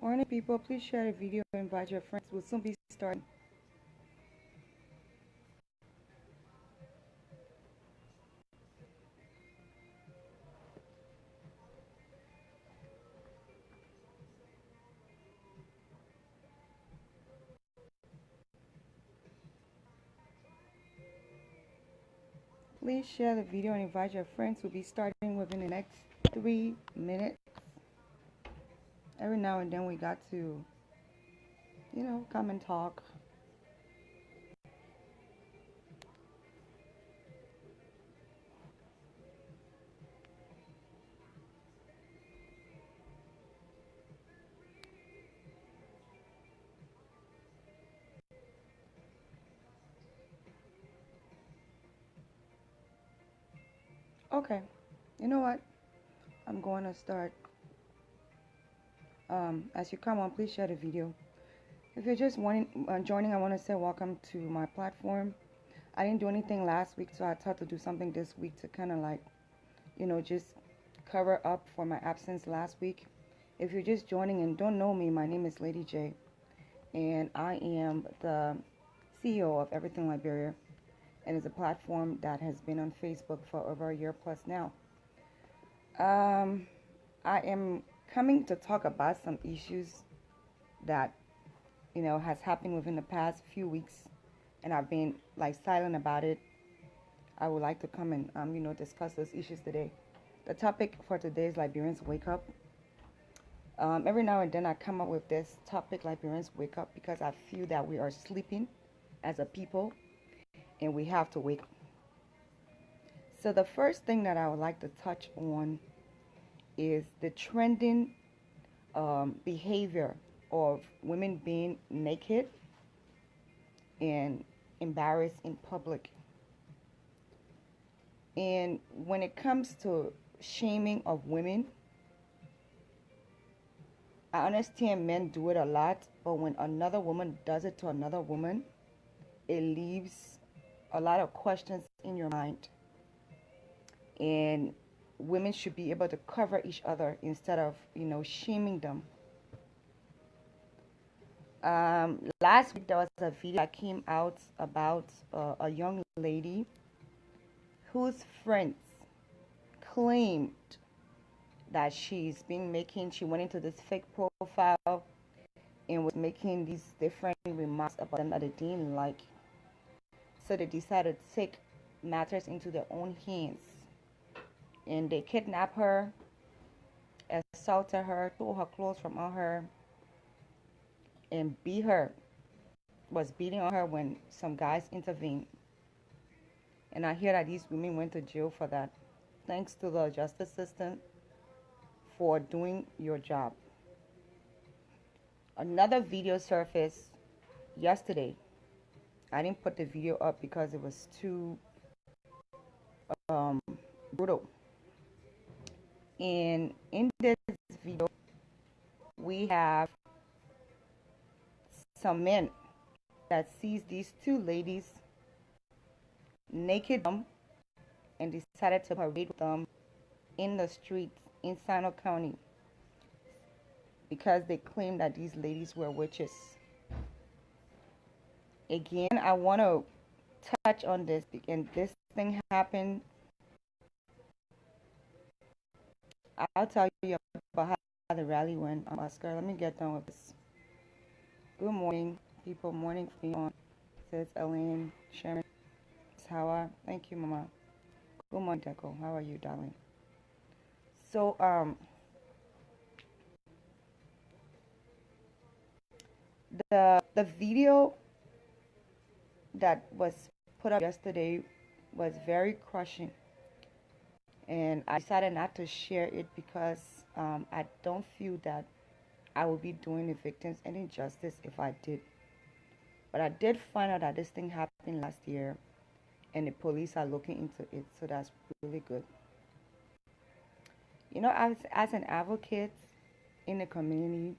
Morning, people. Please share the video and invite your friends. We'll soon be starting. Please share the video and invite your friends. We'll be starting within the next 3 minutes. Every now and then we got to, come and talk. Okay, you know what? I'm going to start. As you come on, please share the video. If you're just joining, I want to say welcome to my platform. I didn't do anything last week, so I thought to do something this week to kind of like, just cover up for my absence last week. If you're just joining and don't know me, my name is Lady J, and I am the CEO of Everything Liberia, and it's a platform that has been on Facebook for over a year plus now. I am coming to talk about some issues that has happened within the past few weeks, and I've been like silent about it. I would like to come and discuss those issues today. The topic for today is Liberians wake up. Every now and then I come up with this topic, Liberians wake up, because I feel that we are sleeping as a people and we have to wake up. So the first thing that I would like to touch on is the trending behavior of women being naked and embarrassed in public. And when it comes to shaming of women, I understand men do it a lot, but when another woman does it to another woman, it leaves a lot of questions in your mind. And women should be able to cover each other instead of, shaming them. Last week there was a video that came out about a young lady whose friends claimed that she went into this fake profile and was making these different remarks about them that they didn't like. So they decided to take matters into their own hands. And they kidnapped her, assaulted her, stole her clothes from on her, and beat her. Was beating on her when some guys intervened. And I hear that these women went to jail for that. Thanks to the justice system for doing your job. Another video surfaced yesterday. I didn't put the video up because it was too brutal. And in this video, we have some men that sees these two ladies naked and decided to parade with them in the streets in Sino County because they claim that these ladies were witches. Again, I want to touch on this, and this thing happened. I'll tell you about how the rally went. Oscar, let me get done with this. Good morning, people. Morning for you on. Says Elaine, Sharon, Hawa. Thank you, Mama. Good morning, Deco. How are you, darling? So, the video that was put up yesterday was very crushing, and I decided not to share it because I don't feel that I would be doing the victims any justice if I did. But I did find out that this thing happened last year, and the police are looking into it, so that's really good. As an advocate in the community,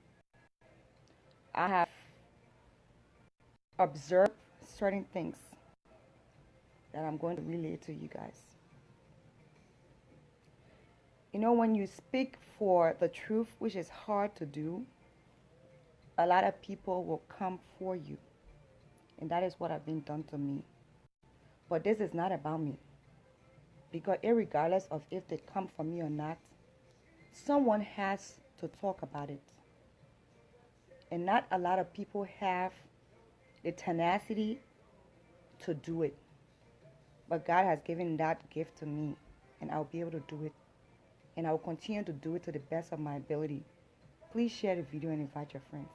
I have observed certain things that I'm going to relay to you guys. When you speak for the truth, which is hard to do, a lot of people will come for you. And that is what has been done to me. But this is not about me. Because regardless of if they come for me or not, someone has to talk about it. And not a lot of people have the tenacity to do it. But God has given that gift to me, and I'll be able to do it. And I will continue to do it to the best of my ability. Please share the video and invite your friends.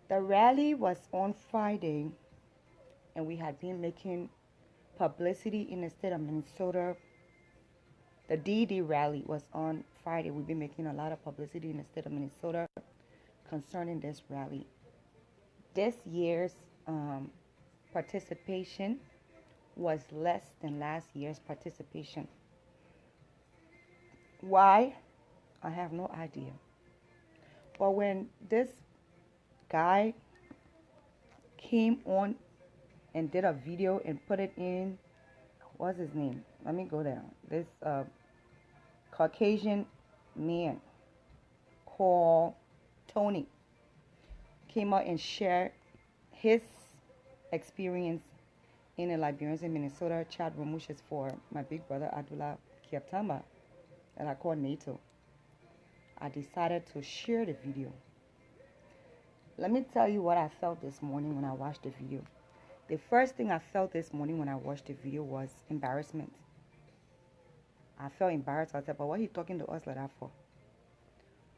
The rally was on Friday, and we had been making publicity in the state of Minnesota. The DD rally was on Friday. We've been making a lot of publicity in the state of Minnesota concerning this rally. This year's participation was less than last year's participation. Why? I have no idea. But when this guy came on and did a video and put it in, what's his name? Let me go down. This Caucasian man called Tony came out and shared his experience in the Liberians in Minnesota chat room, which is for my big brother Adula Kiaptamba, that I call NATO. I decided to share the video. Let me tell you what I felt this morning when I watched the video. The first thing I felt this morning when I watched the video was embarrassment. I felt embarrassed. I said, but what are you talking to us like that for?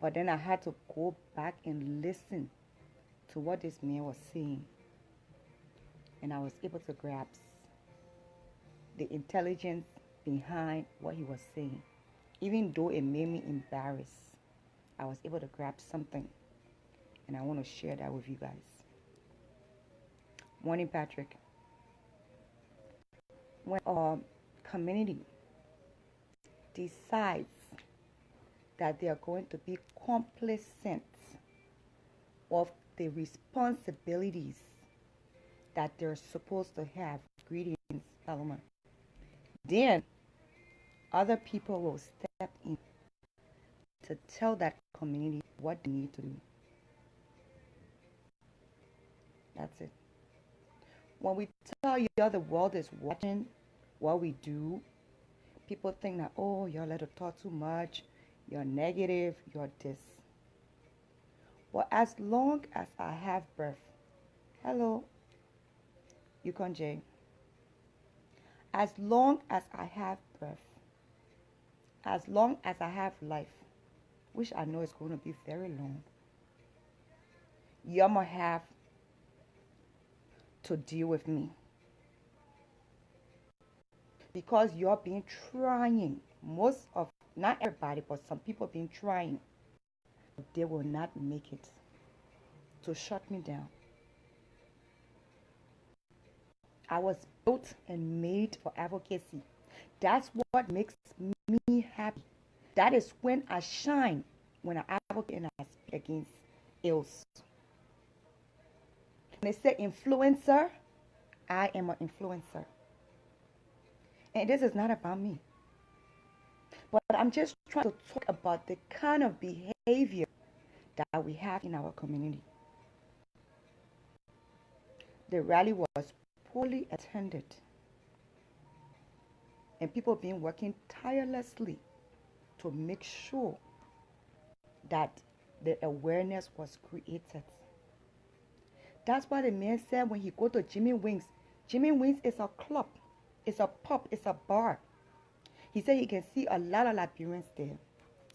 But then I had to go back and listen to what this man was saying. And I was able to grasp the intelligence behind what he was saying. Even though it made me embarrassed, I was able to grab something. And I want to share that with you guys. Morning, Patrick. When a community decides that they are going to be complacent of the responsibilities that they're supposed to have, greetings, Saloma, then other people will step in to tell that community what they need to do. That's it. When we tell you the world is watching what we do, people think that, oh, you're let to talk too much, you're negative, you're this. But as long as I have breath, hello, Yukon J. As long as I have breath, as long as I have life, which I know is going to be very long, you're going to have to deal with me. Because you're being trying, most of, not everybody, but some people being trying, they will not make it to shut me down. I was built and made for advocacy. That's what makes me happy. That is when I shine, when I advocate and I speak against ills. When they say influencer, I am an influencer. And this is not about me. But I'm just trying to talk about the kind of behavior that we have in our community. The rally was poorly attended. And people been working tirelessly to make sure that the awareness was created. That's why the man said when he go to Jimmy Wings is a club, it's a pub, it's a bar. He said he can see a lot of Liberians there,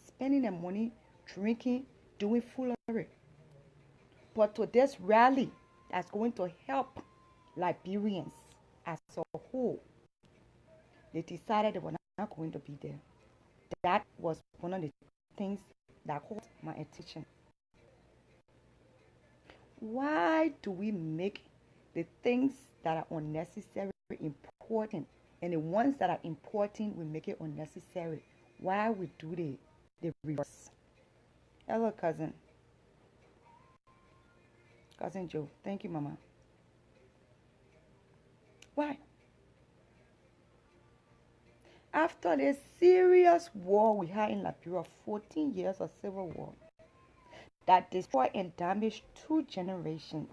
spending their money, drinking, doing foolery. But to this rally that's going to help Liberians as a whole, they decided they were not going to be there. That was one of the things that caught my attention. Why do we make the things that are unnecessary important, and the ones that are important we make it unnecessary? Why we do the reverse? Hello, cousin Joe. Thank you, Mama. Why? After the serious war we had in Liberia, 14 years of civil war, that destroyed and damaged 2 generations.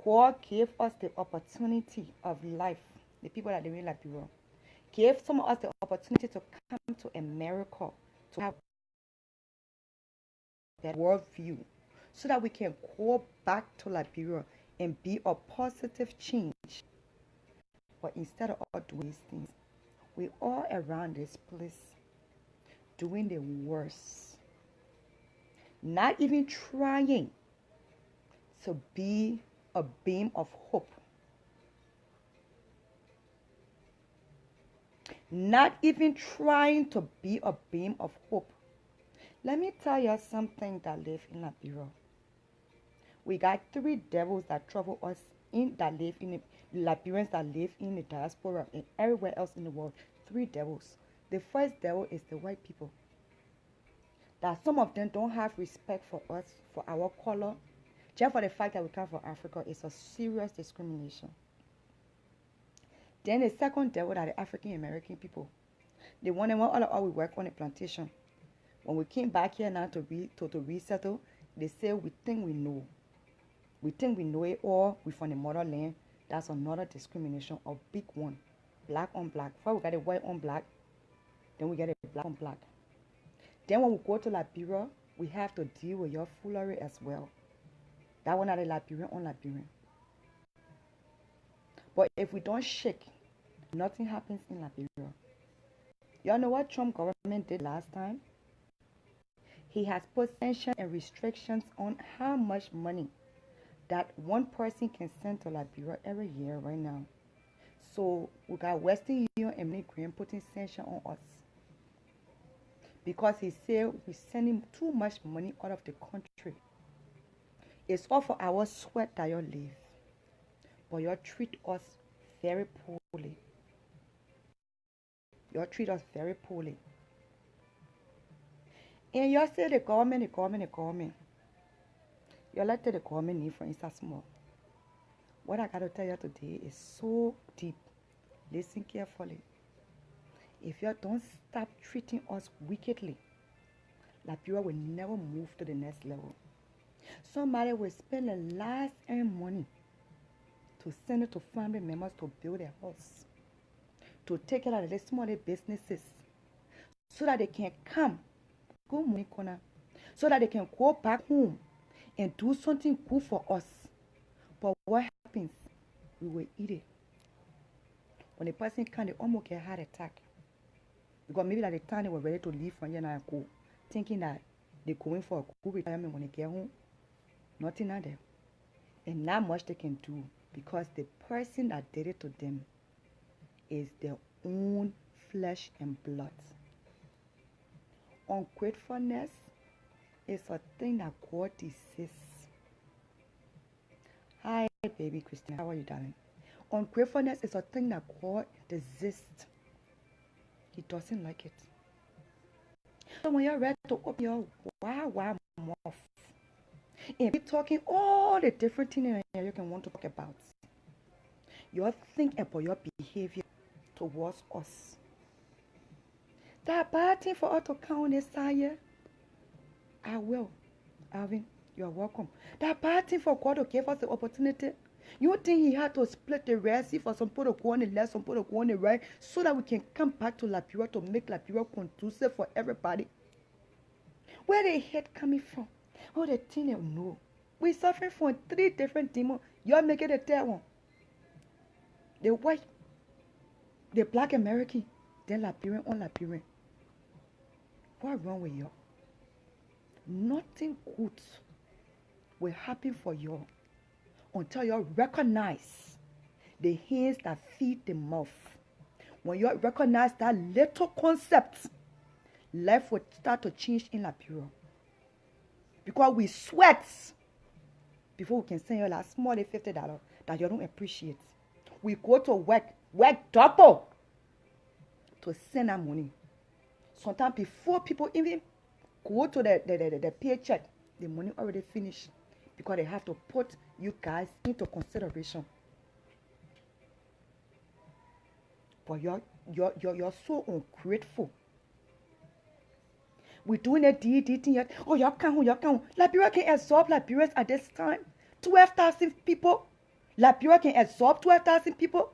God gave us the opportunity of life, the people that live in Liberia. Gave some of us the opportunity to come to America, to have that worldview, so that we can go back to Liberia and be a positive change. But instead of all doing these things, we all around this place doing the worst. Not even trying to be a beam of hope. Not even trying to be a beam of hope. Let me tell you something that live in Liberia. We got 3 devils that trouble us that live in the Liberians that live in the diaspora and everywhere else in the world. 3 devils. The first devil is the white people. That some of them don't have respect for us, for our color, just for the fact that we come from Africa. Is a serious discrimination. Then the second devil are the African American people. The one that want all of us we work on a plantation. When we came back here now to resettle, they say we think we know. We think we know it all. We from the motherland. That's another discrimination, a big one. Black on black. First we got a white on black. Then we get a black on black. Then when we go to Liberia, we have to deal with your foolery as well. That one are the Liberian on Liberian. But if we don't shake, nothing happens in Liberia. Y'all know what Trump government did last time? He has put sanctions and restrictions on how much money that one person can send to Liberia every year right now. So we got Western Union and Green putting sanctions on us. Because he said we're sending too much money out of the country. It's all for our sweat that you live. But you treat us very poorly. You treat us very poorly. And you say the government. You elected the government need for instance small. What I got to tell you today is so deep. Listen carefully. If you don't stop treating us wickedly, Liberia will never move to the next level. Somebody will spend the last earned money to send it to family members to build a house, to take care of the small businesses, so that they can come, go money corner, so that they can go back home and do something good for us. But what happens? We will eat it. When a person can, they almost get a heart attack. Because maybe at the time they were ready to leave from here and go, thinking that they're going for a good retirement when they get home. Nothing at them. And not much they can do, because the person that did it to them is their own flesh and blood. Ungratefulness is a thing that God detests. Hi, baby Christina. How are you, darling? Ungratefulness is a thing that God detests. He doesn't like it. So when you're ready to open your wow mouth and be talking all the different things you can want to talk about, you think about your behavior towards us. That bad thing for us to count on this side, I will. Alvin, you're welcome. That bad thing for God to give us the opportunity. You think he had to split the Red Sea for some people to go on the left, some people to go on the right, so that we can come back to Liberia to make Liberia conducive for everybody? Where the hate coming from? Oh, the thing you know. We're suffering from 3 different demons. You're making the 3rd one. The white, the black American, then Liberian on Liberian. What's wrong with you? Nothing good will happen for you until you recognize the hands that feed the mouth. When you recognize that little concept, life will start to change in Liberia. Because we sweat before we can send you that small $50 that you don't appreciate. We go to work double to send that money. Sometimes before people even go to the paycheck, the money already finished, because they have to put you guys into consideration. But you're so ungrateful. We're doing a D thing yet. Oh, y'all can't. Liberia can absorb Liberians at this time. 12,000 people. Liberia can absorb 12,000 people.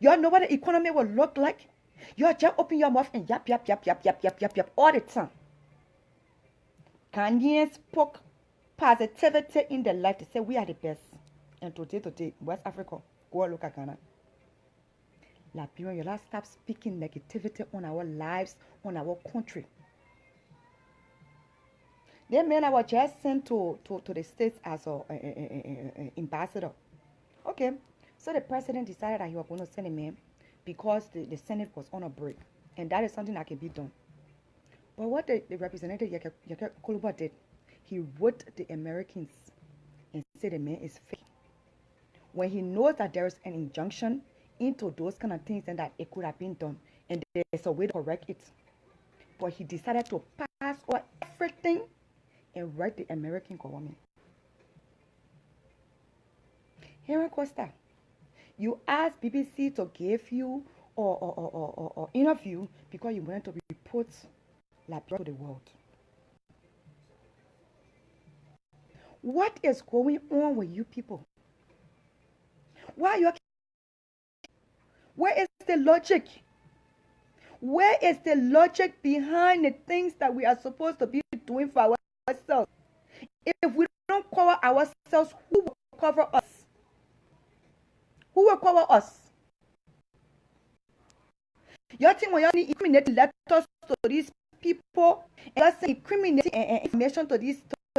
Y'all know what the economy will look like? Y'all just open your mouth and yap all the time. Ghanaians spoke positivity in their life to say we are the best. And today, West Africa, go look at Ghana. Liberian, you last stop speaking negativity on our lives, on our country. They men I was just sent to the States as an ambassador. Okay, so the president decided that he was going to send a man because the Senate was on a break. And that is something that can be done. But what the representative Yaka Kuluba did, he wrote the Americans and said the man is fake. When he knows that there is an injunction into those kind of things and that it could have been done, and there's a way to correct it. But he decided to pass over everything and write the American government. Here Costa, you asked BBC to give you or interview because you wanted to report Liberia to the world. What is going on with you people? Why are you? Where is the logic? Where is the logic behind the things that we are supposed to be doing for ourselves? If we don't cover ourselves, who will cover us? Who will cover us? You think when you incriminate letters to these people, and you're incriminating information to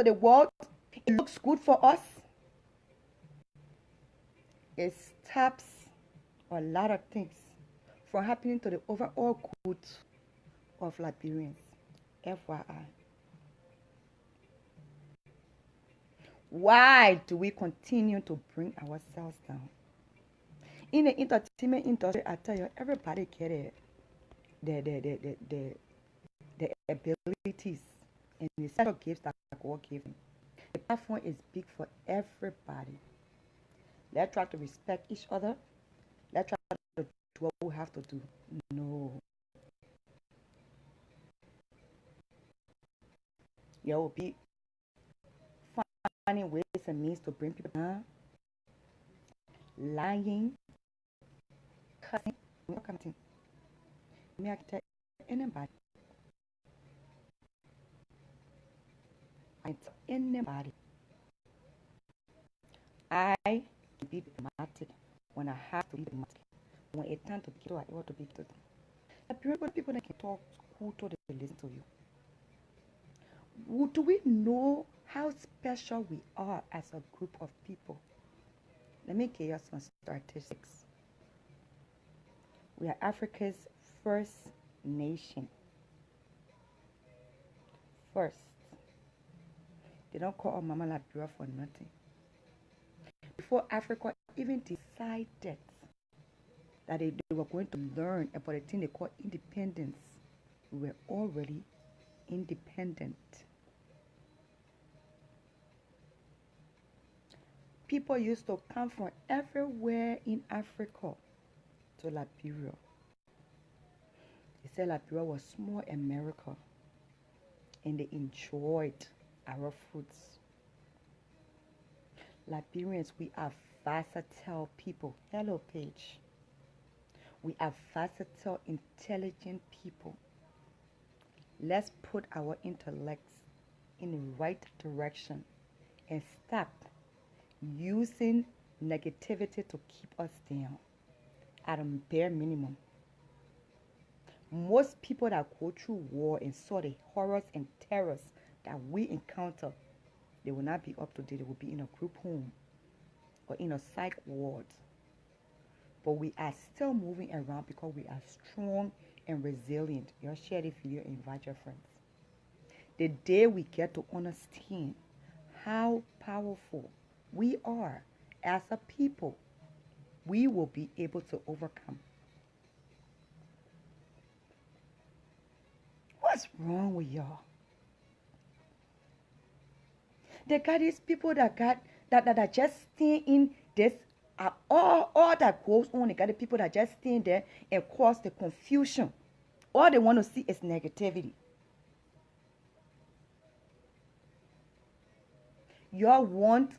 the world, it looks good for us? It stops a lot of things from happening to the overall good of Liberians. FYI. Why do we continue to bring ourselves down? In the entertainment industry, I tell you, everybody get the abilities and the set of gifts that God gave them. The platform is big for everybody. Let's try to respect each other. Let's try to do what we have to do. No. There will be finding ways and means to bring people down. Lying. Cussing. May I tell anybody? I tell anybody. I can be dramatic when I have to be dramatic. When it's time to be killed, I want to be killed. The people that can talk, who told them to listen to you? Do we know how special we are as a group of people? Let me give you some statistics. We are Africa's first nation. First. They don't call our Mama Liberia for nothing. Before Africa even decided that they were going to learn about a thing they call independence, we were already independent. People used to come from everywhere in Africa to Liberia. They said Liberia was small America, and they enjoyed our foods. Liberians, we are versatile people. Hello, Paige. We are versatile, intelligent people. Let's put our intellects in the right direction and stop using negativity to keep us down at a bare minimum. Most people that go through war and saw the horrors and terrors that we encounter, they will not be up to date. They will be in a group home or in a psych ward. But we are still moving around because we are strong and resilient. You share the video and invite your friends. The day we get to understand how powerful we are as a people, we will be able to overcome. What's wrong with y'all? They got these people that just stay in this, all that goes on. They got the people that just stay there and cause the confusion. All they want to see is negativity. y'all want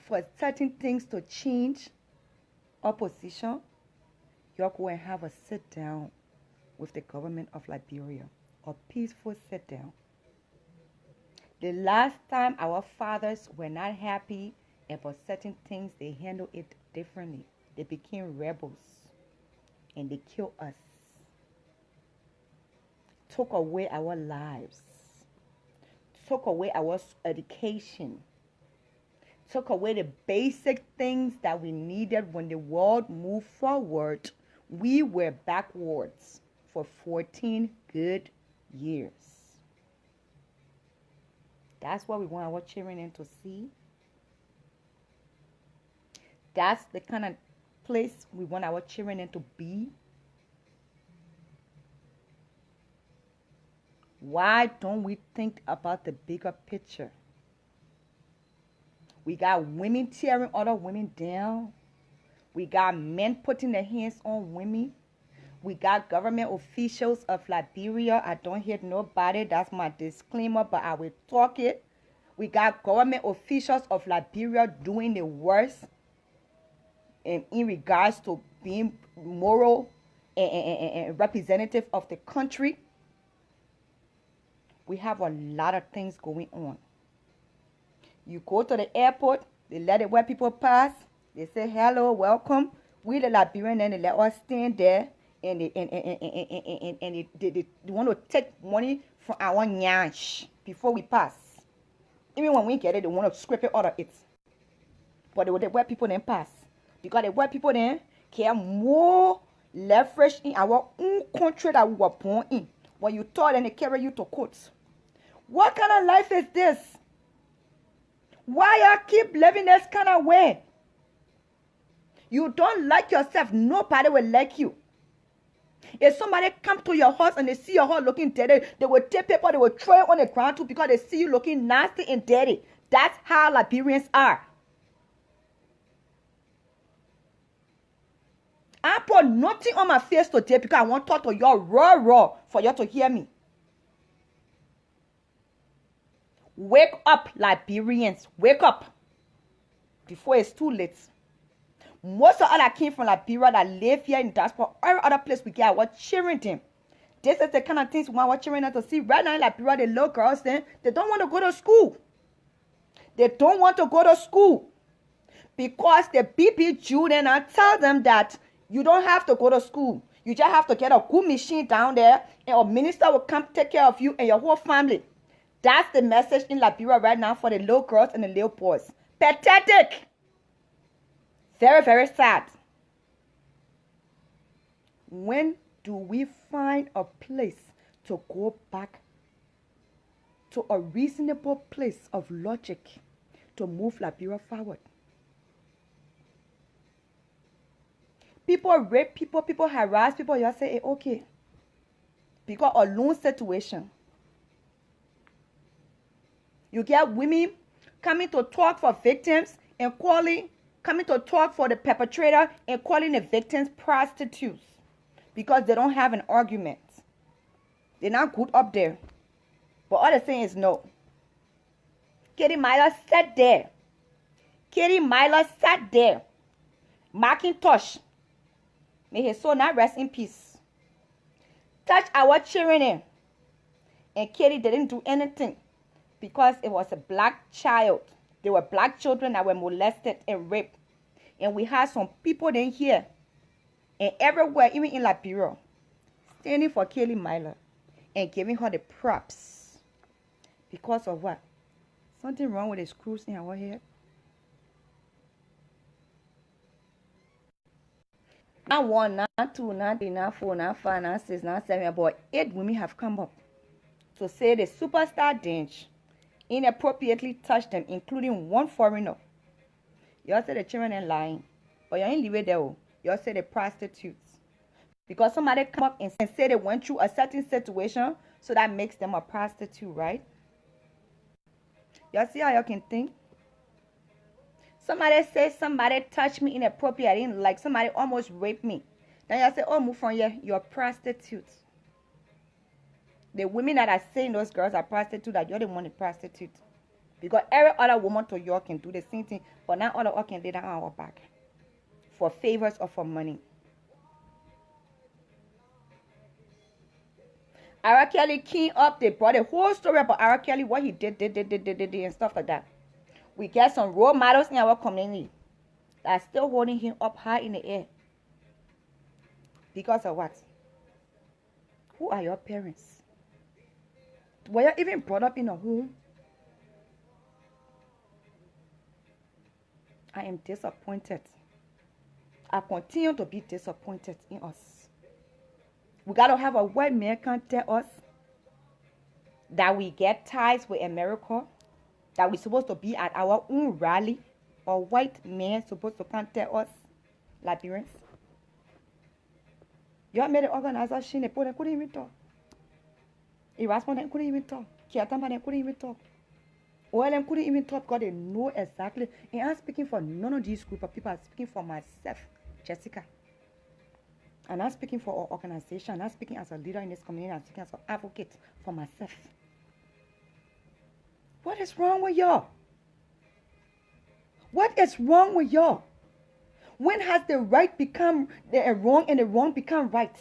for certain things to change opposition, y'all go and have a sit down with the government of Liberia, a peaceful sit down. The last time our fathers were not happy about certain things, they handled it differently. They became rebels and they killed us, took away our lives, took away our education, took away the basic things that we needed when the world moved forward. We were backwards for 14 good years. That's what we want our children to see. That's the kind of place we want our children to be. Why don't we think about the bigger picture? We got women tearing other women down. We got men putting their hands on women. We got government officials of Liberia. I don't hate nobody. That's my disclaimer, but I will talk it. We got government officials of Liberia doing the worst in regards to being moral and representative of the country. We have a lot of things going on. You go to the airport, they let the white people pass. They say, hello, welcome. We the Liberians, and they let us stand there. And they want to take money from our nyash before we pass. Even when we get it, they want to scrape it out of it. But the white people then pass. Because the white people then care more leverage in our own country that we were born in. When you thought and they carry you to court. What kind of life is this? Why y'all keep living this kind of way? You don't like yourself, nobody will like you. If somebody come to your house and they see your house looking dirty, they will take paper, they will throw it on the ground too because they see you looking nasty and dirty. That's how Liberians are. I put nothing on my face today because I want to talk to y'all raw for y'all to hear me. Wake up, Liberians. Wake up before it's too late. Most of all that came from Liberia that live here in diaspora, every other place we get our children them. This is the kind of things we want our children to see. Right now in Liberia, the little girls then, they don't want to go to school. They don't want to go to school. Because the BP Jew then I tell them that you don't have to go to school. You just have to get a good machine down there and a minister will come take care of you and your whole family. That's the message in Liberia right now for the little girls and the little boys. Pathetic. Very, very sad. When do we find a place to go back to a reasonable place of logic to move Liberia forward? People rape people, people harass people, you say, hey, okay. Because a lone situation. You get women coming to talk for victims and coming to talk for the perpetrator and calling the victims prostitutes because they don't have an argument. They're not good up there. But all they're saying is no. Katie Myler sat there. Katie Myler sat there. Macintosh. May his soul not rest in peace. Touch our children in. And Katie didn't do anything because it was a black child. There were black children that were molested and raped. And we had some people then here and everywhere, even in Liberia, standing for Kelly Myler and giving her the props. Because of what? Something wrong with the screws in our head? Not one, not two, not three, not four, not five, not six, not seven, but 8 women have come up to say the superstar Dench inappropriately touched them, including one foreigner. Y'all say the children ain't lying, but you ain't leave it there. Y'all say the prostitutes. Because somebody come up and say they went through a certain situation, so that makes them a prostitute, right? Y'all see how y'all can think? Somebody say somebody touched me inappropriately, I didn't like, somebody almost raped me. Then y'all say, oh, move from here, you're prostitutes. The women that are saying those girls are prostitutes, that you're the one prostitute. Because every other woman to you can do the same thing, but not all of us can lay down on our back for favors or for money. R. Kelly came up, they brought a whole story about R. Kelly, what he did, and stuff like that. We get some role models in our community that's still holding him up high in the air. Because of what? Who are your parents? Were you even brought up in a home? I am disappointed. I continue to be disappointed in us. We got to have a white man can tell us that we get ties with America, that we're supposed to be at our own rally. A white man supposed to come tell us, Liberians. You made an organization, they couldn't even talk. Erasmus couldn't even talk. Kiatama couldn't even talk. All them couldn't even talk because they know exactly. And I'm speaking for none of these group of people. I'm speaking for myself, Jessica. And I'm speaking for our organization. I'm speaking as a leader in this community. I'm speaking as an advocate for myself. What is wrong with y'all? What is wrong with y'all? When has the right become the wrong and the wrong become right?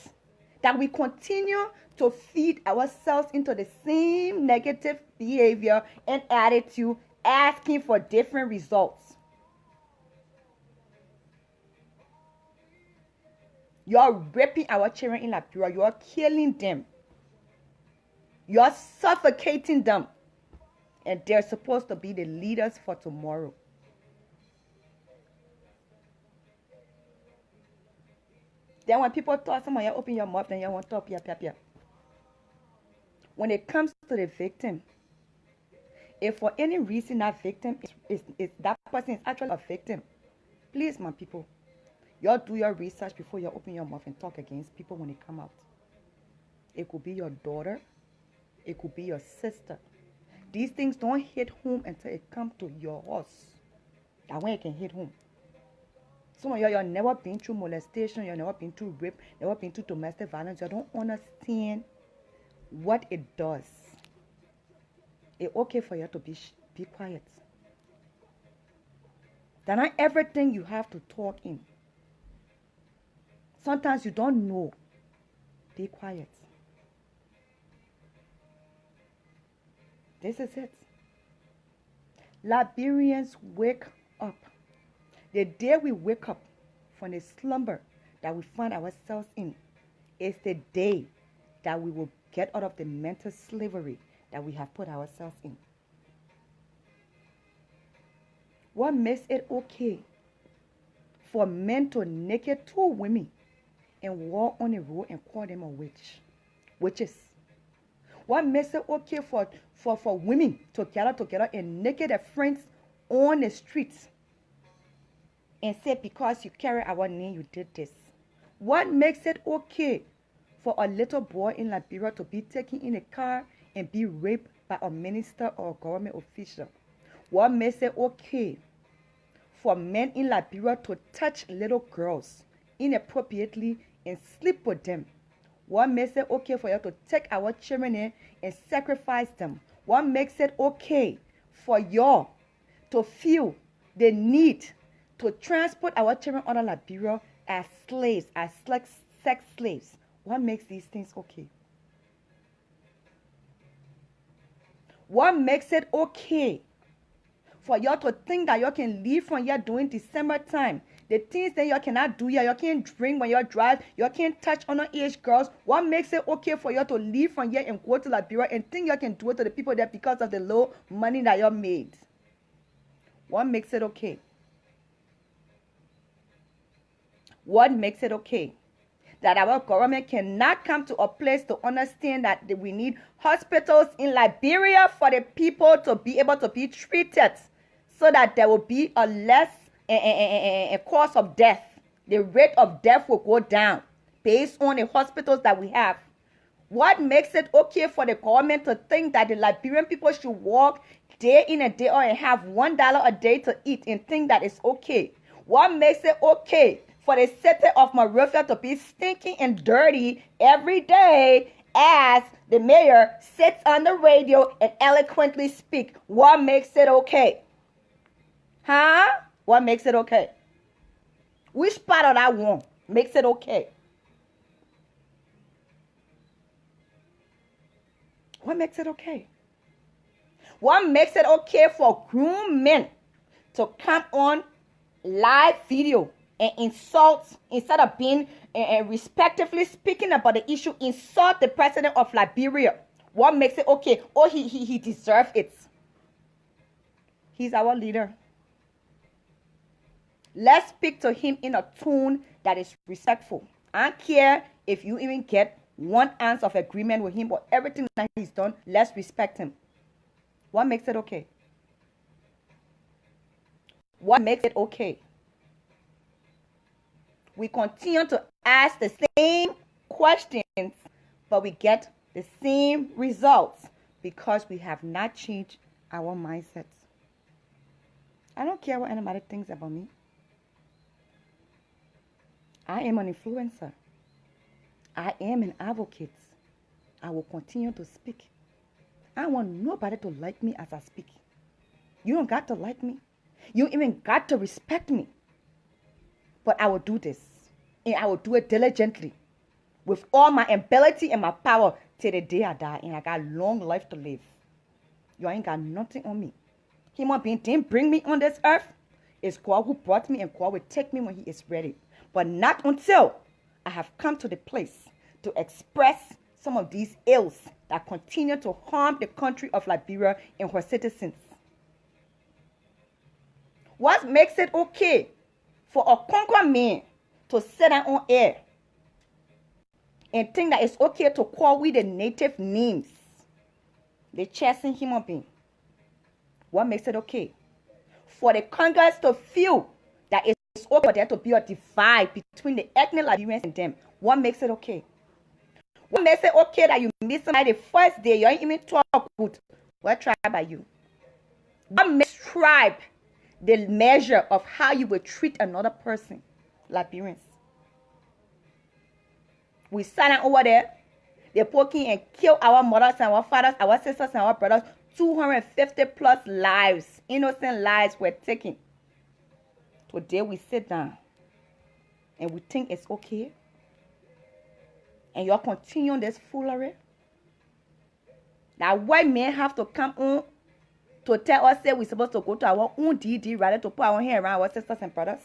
That we continue to feed ourselves into the same negative behavior and attitude, asking for different results. You're raping our children in Liberia. You're killing them. You're suffocating them. And they're supposed to be the leaders for tomorrow. Then when people talk, somebody open your mouth, then you want to talk, yeah. When it comes to the victim, if for any reason that victim is that person is actually a victim, please, my people, y'all do your research before you open your mouth and talk against people when they come out. It could be your daughter. It could be your sister. These things don't hit home until it comes to your house. That's when it can hit home. Some of y'all never been through molestation, you've never been through rape, never been through domestic violence. You don't understand what it does. It's okay for you to be quiet. That's not everything you have to talk in. Sometimes you don't know. Be quiet. This is it. Liberians, wake up. The day we wake up from the slumber that we find ourselves in is the day that we will get out of the mental slavery that we have put ourselves in. What makes it okay for men to naked two women and walk on the road and call them a witch? Witches. What makes it okay for women to gather together and naked their friends on the streets and say, because you carry our name, you did this? What makes it okay for a little boy in Liberia to be taken in a car and be raped by a minister or a government official? What makes it okay for men in Liberia to touch little girls inappropriately and sleep with them? What makes it okay for you to take our children in and sacrifice them? What makes it okay for y'all to feel the need to transport our children out of Liberia as slaves, as sex slaves? What makes these things okay? What makes it okay for y'all to think that y'all can leave from here during December time? The things that y'all cannot do here, y'all can't drink when y'all drive, y'all can't touch underage girls. What makes it okay for y'all to leave from here and go to Liberia and think y'all can do it to the people there because of the low money that y'all made? What makes it okay? What makes it okay that our government cannot come to a place to understand that we need hospitals in Liberia for the people to be able to be treated so that there will be a less a cause of death? The rate of death will go down based on the hospitals that we have. What makes it okay for the government to think that the Liberian people should walk day in and day out and have $1 a day to eat and think that it's okay? What makes it okay for the city of Monrovia to be stinking and dirty every day as the mayor sits on the radio and eloquently speak. What makes it okay? Huh? What makes it okay? Which part of that one makes it okay? What makes it okay? What makes it okay for grown men to come on live video and insult, instead of being and respectively speaking about the issue, insult the president of Liberia? What makes it okay? Oh, he deserves it. He's our leader. Let's speak to him in a tone that is respectful. I don't care if you even get 1 ounce of agreement with him, but everything that he's done, let's respect him. What makes it okay? What makes it okay? We continue to ask the same questions, but we get the same results because we have not changed our mindsets. I don't care what anybody thinks about me. I am an influencer. I am an advocate. I will continue to speak. I want nobody to like me as I speak. You don't got to like me. You even got to respect me. But I will do this. And I will do it diligently. With all my ability and my power till the day I die. And I got long life to live. You ain't got nothing on me. Human being didn't bring me on this earth. It's God who brought me, and God will take me when he is ready. But not until I have come to the place to express some of these ills that continue to harm the country of Liberia and her citizens. What makes it okay for a conquer man to sit down on air and think that it's okay to call we the native names? They chasing human being. What makes it okay for the Congress to feel that it's okay for there to be a divide between the ethnic Liberians and them? What makes it okay? What makes it okay that you meet somebody the first day, you ain't even talk good? What tribe are you? What makes tribe the measure of how you will treat another person? Liberians. We sat over there, they poking and kill our mothers and our fathers, our sisters and our brothers. 250 plus lives, innocent lives were taken. Today we sit down and we think it's okay. And you're continuing this foolery. That white men have to come on to tell us that we're supposed to go to our own DD rather to put our hand around our sisters and brothers.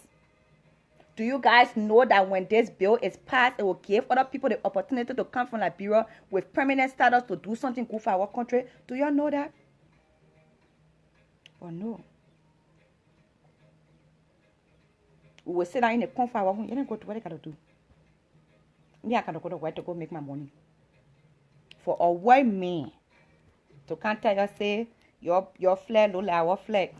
Do you guys know that when this bill is passed, it will give other people the opportunity to come from Liberia with permanent status to do something good for our country? Do y'all know that? Or no? We will sit down in the comfort of our home. You don't go to what I gotta do. Me, I gotta go to work to go make my money. For a white man to come tell you, say, your flag look like our flag.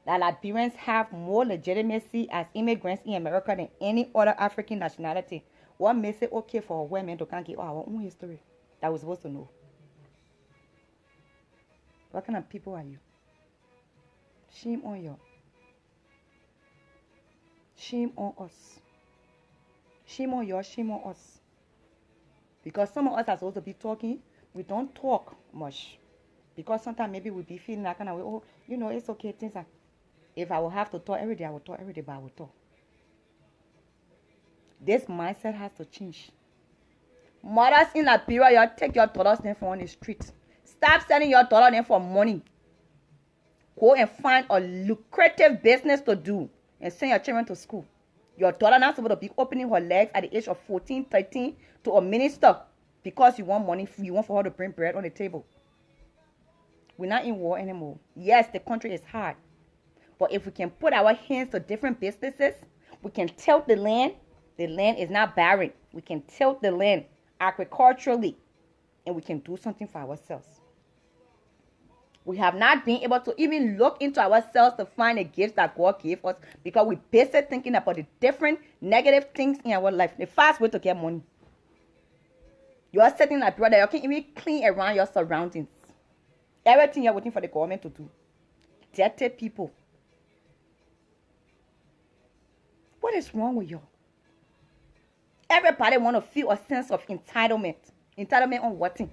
That Liberians have more legitimacy as immigrants in America than any other African nationality. What makes it okay for women to come give our own history that we're supposed to know? What kind of people are you? Shame on you. Shame on us. Shame on you, shame on us. Because some of us are supposed to be talking, we don't talk much. Because sometimes maybe we be feeling that kind of way, oh, you know, it's okay, things like, if I will have to talk every day, I will talk every day, but I will talk. This mindset has to change. Mothers in Liberia, you take your daughters in from on the street. Stop selling your daughter in for money. Go and find a lucrative business to do and send your children to school. Your daughter not supposed to be opening her legs at the age of 14, 13 to a minister because you want money, you want for her to bring bread on the table. We're not in war anymore. Yes, the country is hard. But if we can put our hands to different businesses, we can tilt the land. The land is not barren. We can tilt the land agriculturally, and we can do something for ourselves. We have not been able to even look into ourselves to find the gifts that God gave us because we're busy thinking about the different negative things in our life. The fast way to get money. You are sitting like brother, you can't even clean around your surroundings. Everything you're waiting for the government to do. Dirty people. What is wrong with you? Everybody want to feel a sense of entitlement. Entitlement on what thing?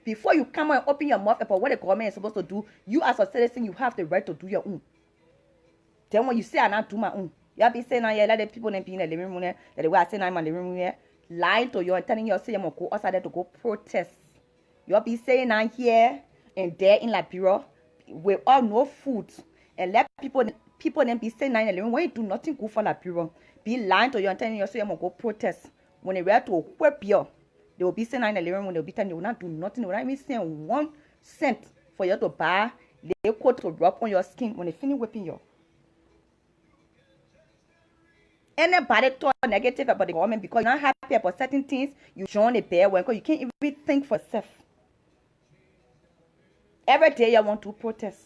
Before you come out and open your mouth about what the government is supposed to do, you as a citizen, you have the right to do your own. Then when you say I not do my own, you be saying yeah, let the people be in the living room there, that the way I say I'm in the living room here, lying to you and telling you say I'm gonna go outside there to go protest. You be saying I'm here and there in Liberia with all no food and let people then be saying I'm in the living room when you do nothing good for Liberia. Be lying to you and telling you say I'm gonna go protest. When they ready to whip you, they will be saying in the living room, they will be telling you will not do nothing, they will not even send 1 cent for you to buy liquid to rub on your skin when they finish whipping you. Anybody talk negative about the government because you're not happy about certain things, you join the bear because you can't even think for yourself. Every day you want to protest.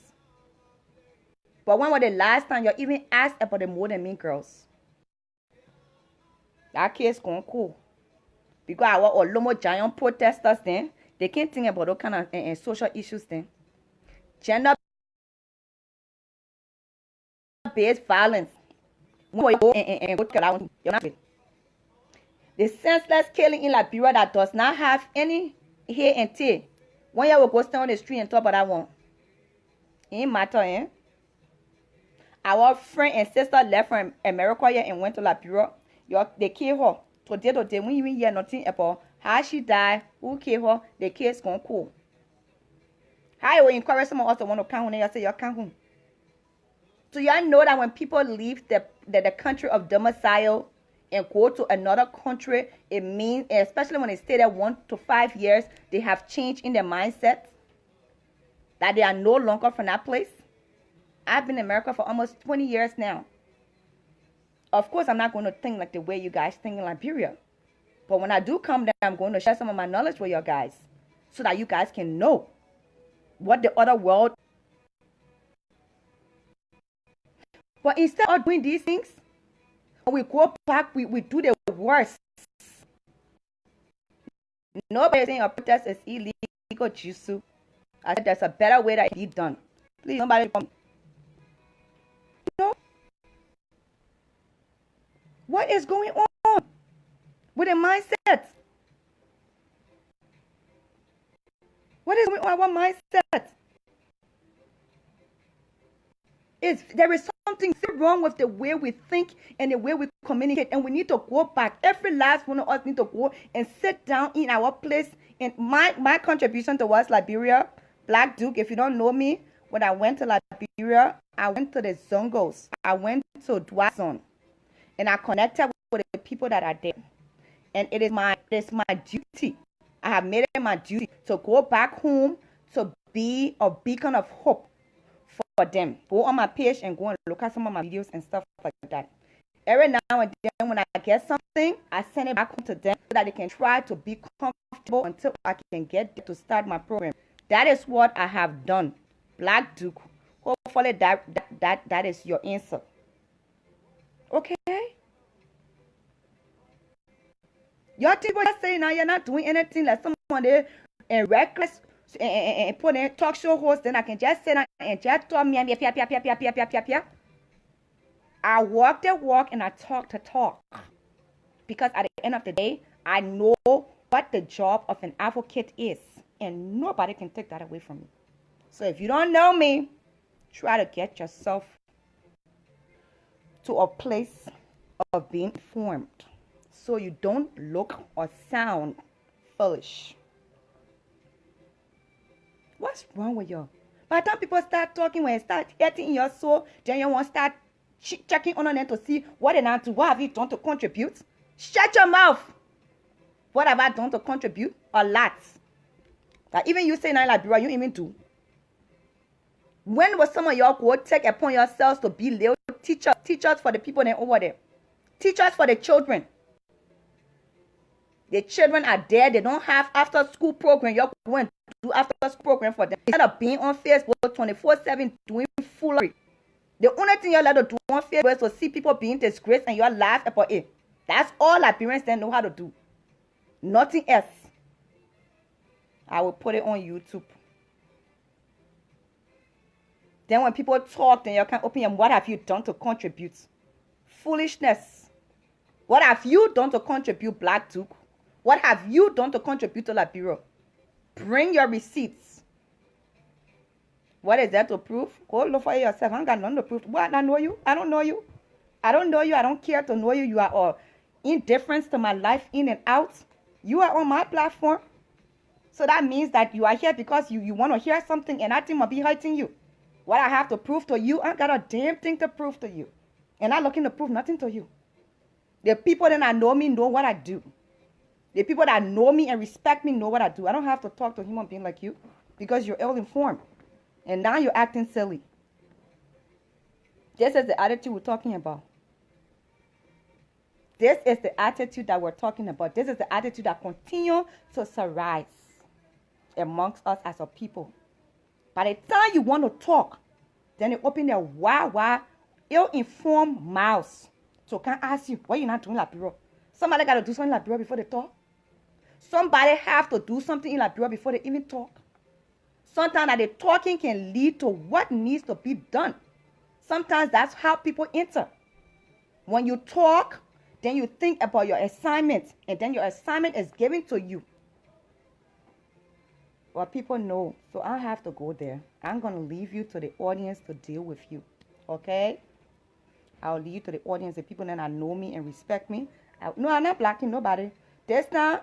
But when was the last time you even asked about the more than me girls? That case gone cool. Because our Olomo giant protesters then, they can't think about those kind of social issues then. Gender-based violence. The senseless killing in Liberia that does not have any hair and tail. One year we go stand on the street and talk about that one. It ain't matter, eh? Our friend and sister left from America here and went to Liberia. They killed her. Today, we even hear nothing about how she died, who killed her, the case gone cool. How you will encourage someone else to want to come home and you say you come home. So y'all know that when people leave the country of domicile and go to another country, it means, especially when they stay there 1 to 5 years, they have changed in their mindset. That they are no longer from that place. I've been in America for almost 20 years now. Of course, I'm not going to think like the way you guys think in Liberia. But when I do come there, I'm going to share some of my knowledge with you guys. So that you guys can know what the other world. But instead of doing these things, we go back, we do the worst. Nobody saying a protest is illegal, Jisu. I said there's a better way that it be done. Please, nobody come. You know? What is going on with the mindset? What is going on with our mindset? There is something wrong with the way we think and the way we communicate, and we need to go back. Every last one of us need to go and sit down in our place. And my contribution towards Liberia, Black Duke, if you don't know me, when I went to Liberia, I went to the Zongos. I went to Dwazon. And I connected with the people that are there. And it's my duty. I have made it my duty to go back home to be a beacon of hope for them. Go on my page and go and look at some of my videos and stuff like that. Every now and then when I get something, I send it back home to them so that they can try to be comfortable until I can get there to start my program. That is what I have done. Black Duke. Hopefully that is your answer. Okay? Your people just saying now you're not doing anything like someone there and reckless and put in talk show host, then I can just say that and just talk me and pia. I walk the walk and I talk the talk. Because at the end of the day, I know what the job of an advocate is. And nobody can take that away from me. So if you don't know me, try to get yourself to a place of being informed so you don't look or sound foolish. What's wrong with you? By the time people start talking, when you start getting in your soul, then you want to start checking on them to see what they not do. What have you done to contribute? Shut your mouth. What have I done to contribute? A lot. That even you say in Liberia, you even do. When was some of y'all go take upon yourselves to be little teachers for the people that over there? Teachers for the children. The children are there. They don't have after school program. You're going to do after school program for them. Instead of being on Facebook 24/7 doing foolery. The only thing you're allowed to do on Facebook is to see people being disgraced and you're laugh about it. That's all Liberians then know how to do. Nothing else. I will put it on YouTube. Then when people talk, then you can open your, what have you done to contribute? Foolishness. What have you done to contribute, Black Duke? What have you done to contribute to Liberia? Bring your receipts. What is that to prove? Go look for it yourself. I ain't got nothing to prove. What? I know you. I don't know you. I don't know you. I don't care to know you. You are indifference to my life in and out. You are on my platform. So that means that you are here because you want to hear something and that thing might be hurting you. What I have to prove to you, I got a damn thing to prove to you. And I'm looking to prove nothing to you. The people that know me know what I do. The people that know me and respect me know what I do. I don't have to talk to a human being like you because you're ill-informed. And now you're acting silly. This is the attitude we're talking about. This is the attitude that we're talking about. This is the attitude that continues to arise amongst us as a people. By the time you want to talk, then they open their wide, ill-informed mouths. So can I ask you, why you not doing Liberia? Somebody got to do something in Liberia before they talk. Somebody have to do something in Liberia before they even talk. Sometimes that the talking can lead to what needs to be done. Sometimes that's how people enter. When you talk, then you think about your assignment, and then your assignment is given to you. Well, people know, so I have to go there. I'm going to leave you to the audience to deal with you, okay? I'll leave you to the audience, the people that know me and respect me. No, I'm not blocking nobody. This time,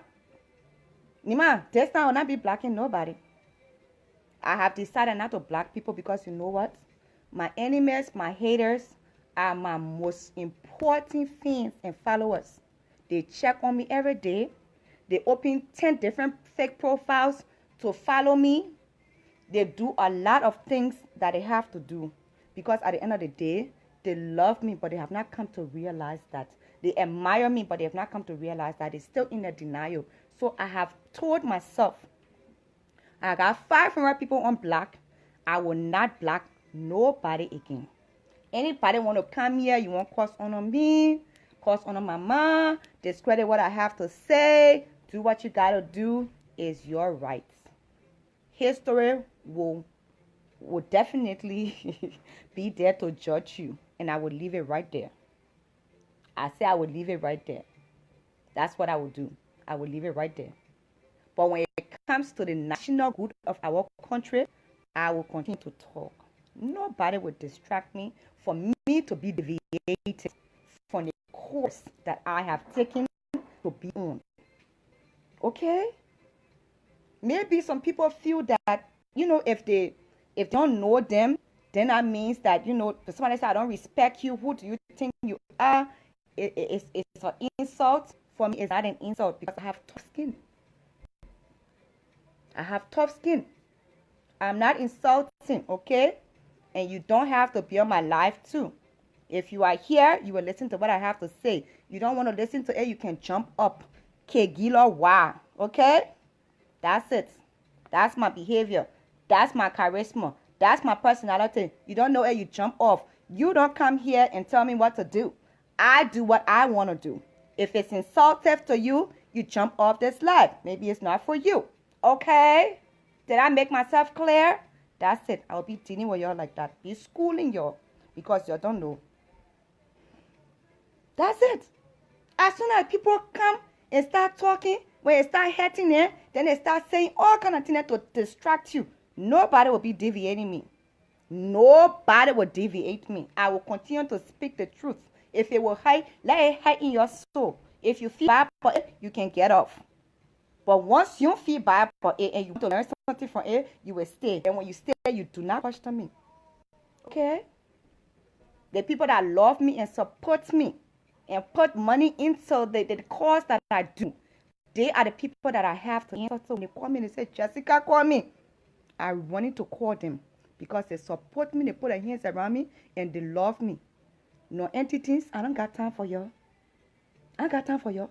Nima, this time I'll not be blocking nobody. I have decided not to block people because you know what? My enemies, my haters are my most important fans and followers. They check on me every day. They open 10 different fake profiles to follow me. They do a lot of things that they have to do because at the end of the day, they love me, but they have not come to realize that. They admire me, but they have not come to realize that. They're still in a denial. So I have told myself, I got 500 people on block. I will not block nobody again. Anybody want to come here, you want to cause honor me, cause honor my mom, discredit what I have to say, do what you got to do, is your right. History will definitely be there to judge you, and I will leave it right there. I say I will leave it right there. That's what I will do. I will leave it right there. But when it comes to the national good of our country, I will continue to talk. Nobody will distract me for me to be deviated from the course that I have taken to be on. Okay? Maybe some people feel that, if they don't know them, then that means that, if somebody says, I don't respect you, who do you think you are? It's an insult. For me, it's not an insult because I have tough skin. I have tough skin. I'm not insulting, okay? And you don't have to be on my life too. If you are here, you will listen to what I have to say. You don't want to listen to it, you can jump up. Kegila wa, okay? That's it. That's my behavior. That's my charisma. That's my personality. You don't know it, you jump off. You don't come here and tell me what to do. I do what I want to do. If it's insultive to you, you jump off this live. Maybe it's not for you. Okay? Did I make myself clear? That's it. I'll be dealing with y'all like that. Be schooling y'all because you don't know. That's it. As soon as people come and start talking, when they start hurting it, then they start saying all kind of things to distract you. Nobody will be deviating me. Nobody will deviate me. I will continue to speak the truth. If it will hide, let it hide in your soul. If you feel bad for it, you can get off. But once you feel bad for it and you want to learn something from it, you will stay. And when you stay, you do not question me. Okay? The people that love me and support me and put money into the cause that I do, they are the people that I have to answer to. When they call me and they say, Jessica, call me. I wanted to call them because they support me, they put their hands around me, and they love me. No entities, I don't got time for you. I don't got time for you.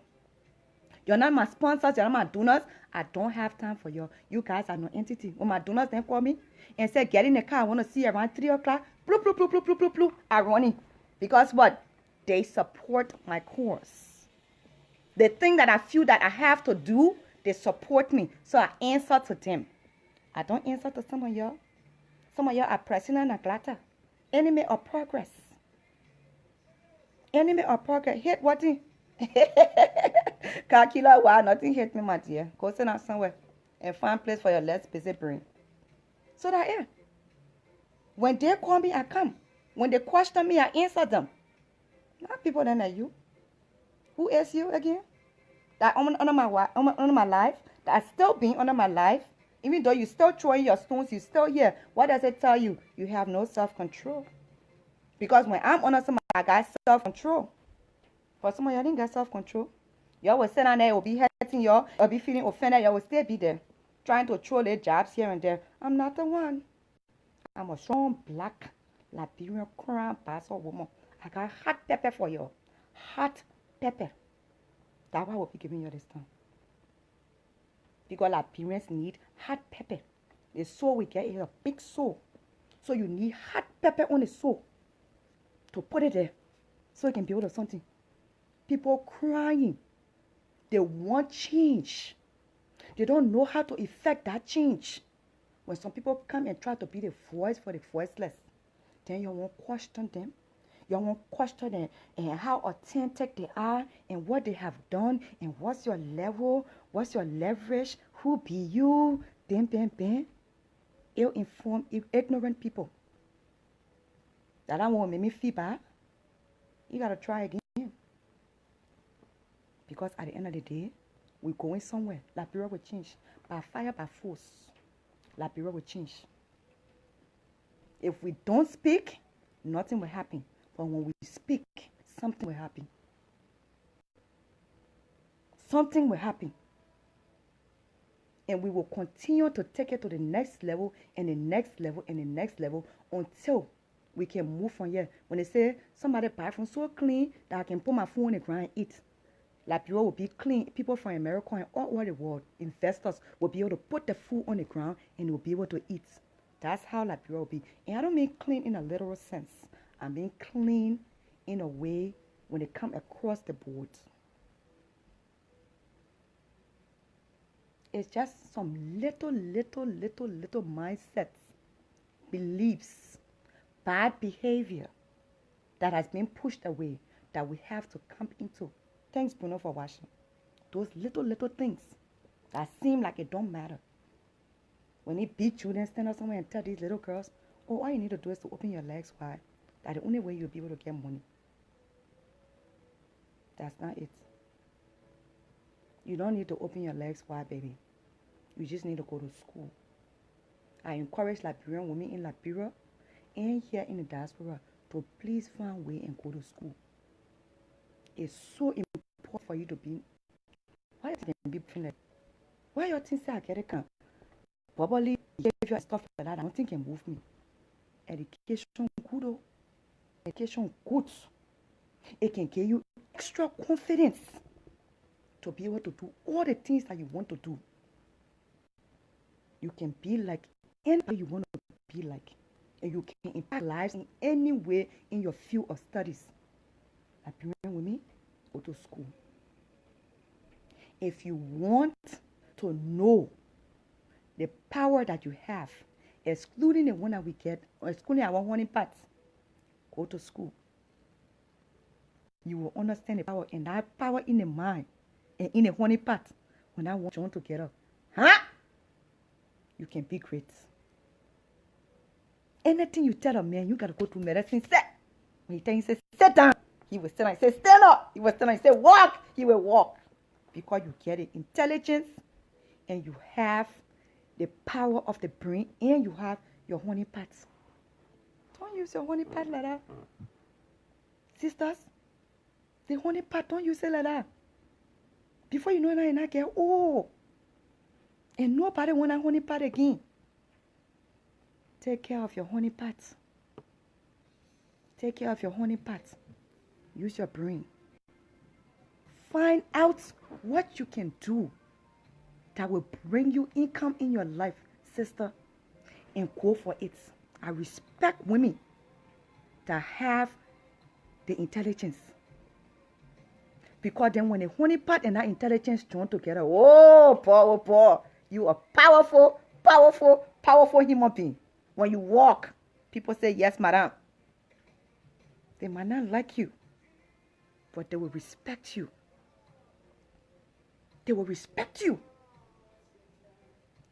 You're not my sponsors, you're not my donors. I don't have time for you. You guys are no entity. When my donors then call me and say, get in the car, I want to see you around 3 o'clock. Bloop, bloop, bloop, bloop, bloop, bloop, bloop. I'm running. Because what? They support my cause. The thing that I feel that I have to do, they support me. So I answer to them. I don't answer to some of y'all. Some of y'all are pressing and neglect. Enemy of progress. Enemy of progress. Hate what? Car killer, why nothing hit me, my dear. Go sit down somewhere and find place for your less busy brain. So that yeah, when they call me, I come. When they question me, I answer them. Not people that are you. Who is you again? That under my life, that still being under my life, even though you still throwing your stones, you still here. What does it tell you? You have no self-control. Because when I'm under somebody, I got self-control. For some of y'all didn't get self-control. Y'all will sit down there, will be hurting y'all, or be feeling offended, y'all will still be there. Trying to throw their jabs here and there. I'm not the one. I'm a strong black Liberian crown pastor woman. I got hot pepper for you. Hot pepper. That's why I will be giving you this time. Because Liberians need hot pepper. The soul we get is a big soul. So you need hot pepper on the soul to put it there so it can build up something. People crying. They want change. They don't know how to effect that change. When some people come and try to be the voice for the voiceless, then you won't question them. You won't question them and how authentic they are and what they have done and what's your level, what's your leverage, who be you, bam. Ill-informed, ignorant people. That won't make me feel bad. You got to try again. Because at the end of the day, we're going somewhere. Liberia will change. By fire, by force, Liberia will change. If we don't speak, nothing will happen. But when we speak, something will happen. Something will happen. And we will continue to take it to the next level and the next level and the next level until we can move from here. When they say somebody buy from so clean that I can put my food on the ground and eat. Liberia will be clean. People from America and all over the world, investors, will be able to put the food on the ground and will be able to eat. That's how Liberia will be. And I don't mean clean in a literal sense. I mean clean in a way when they come across the board. It's just some little mindsets, beliefs, bad behavior that has been pushed away that we have to come into. Thanks, Bruno, for watching. Those little things that seem like it don't matter. When they beat you, then stand up somewhere and tell these little girls, oh, all you need to do is to open your legs wide. That's the only way you'll be able to get money. That's not it. You don't need to open your legs wide, baby. You just need to go to school. I encourage Liberian women in Liberia and here in the diaspora to please find a way and go to school. It's so important for you to be. Why you can be like? Why you think say I get it can? Probably behavior and stuff like that. I don't think can move me. Education good. Oh. Education good. It can give you extra confidence to be able to do all the things that you want to do. You can be like anybody you want to be like. And you can impact lives in any way in your field of studies. Liberian women, go to school. If you want to know the power that you have, excluding the one that we get, or excluding our honey parts, go to school. You will understand the power, and that power in the mind and in the honey part. When I want you to get up, you can be great. Anything you tell a man, you gotta go to medicine. Set. When he tell you, say, sit down, he will sit down. He say, stand up, he will stand up. He say, walk, he will walk. Because you get the intelligence and you have the power of the brain and you have your honey parts. Don't use your honey part like that. Sisters, the honey part, don't use it like that. Before you know it, I get old. And nobody want a honey part again. Take care of your honey parts. Take care of your honey parts. Use your brain. Find out what you can do that will bring you income in your life, sister, and go for it. I respect women that have the intelligence. Because then when the honey pot and that intelligence join together, oh, power, you are powerful human being. When you walk, people say, yes, madam. They might not like you, but they will respect you They will respect you.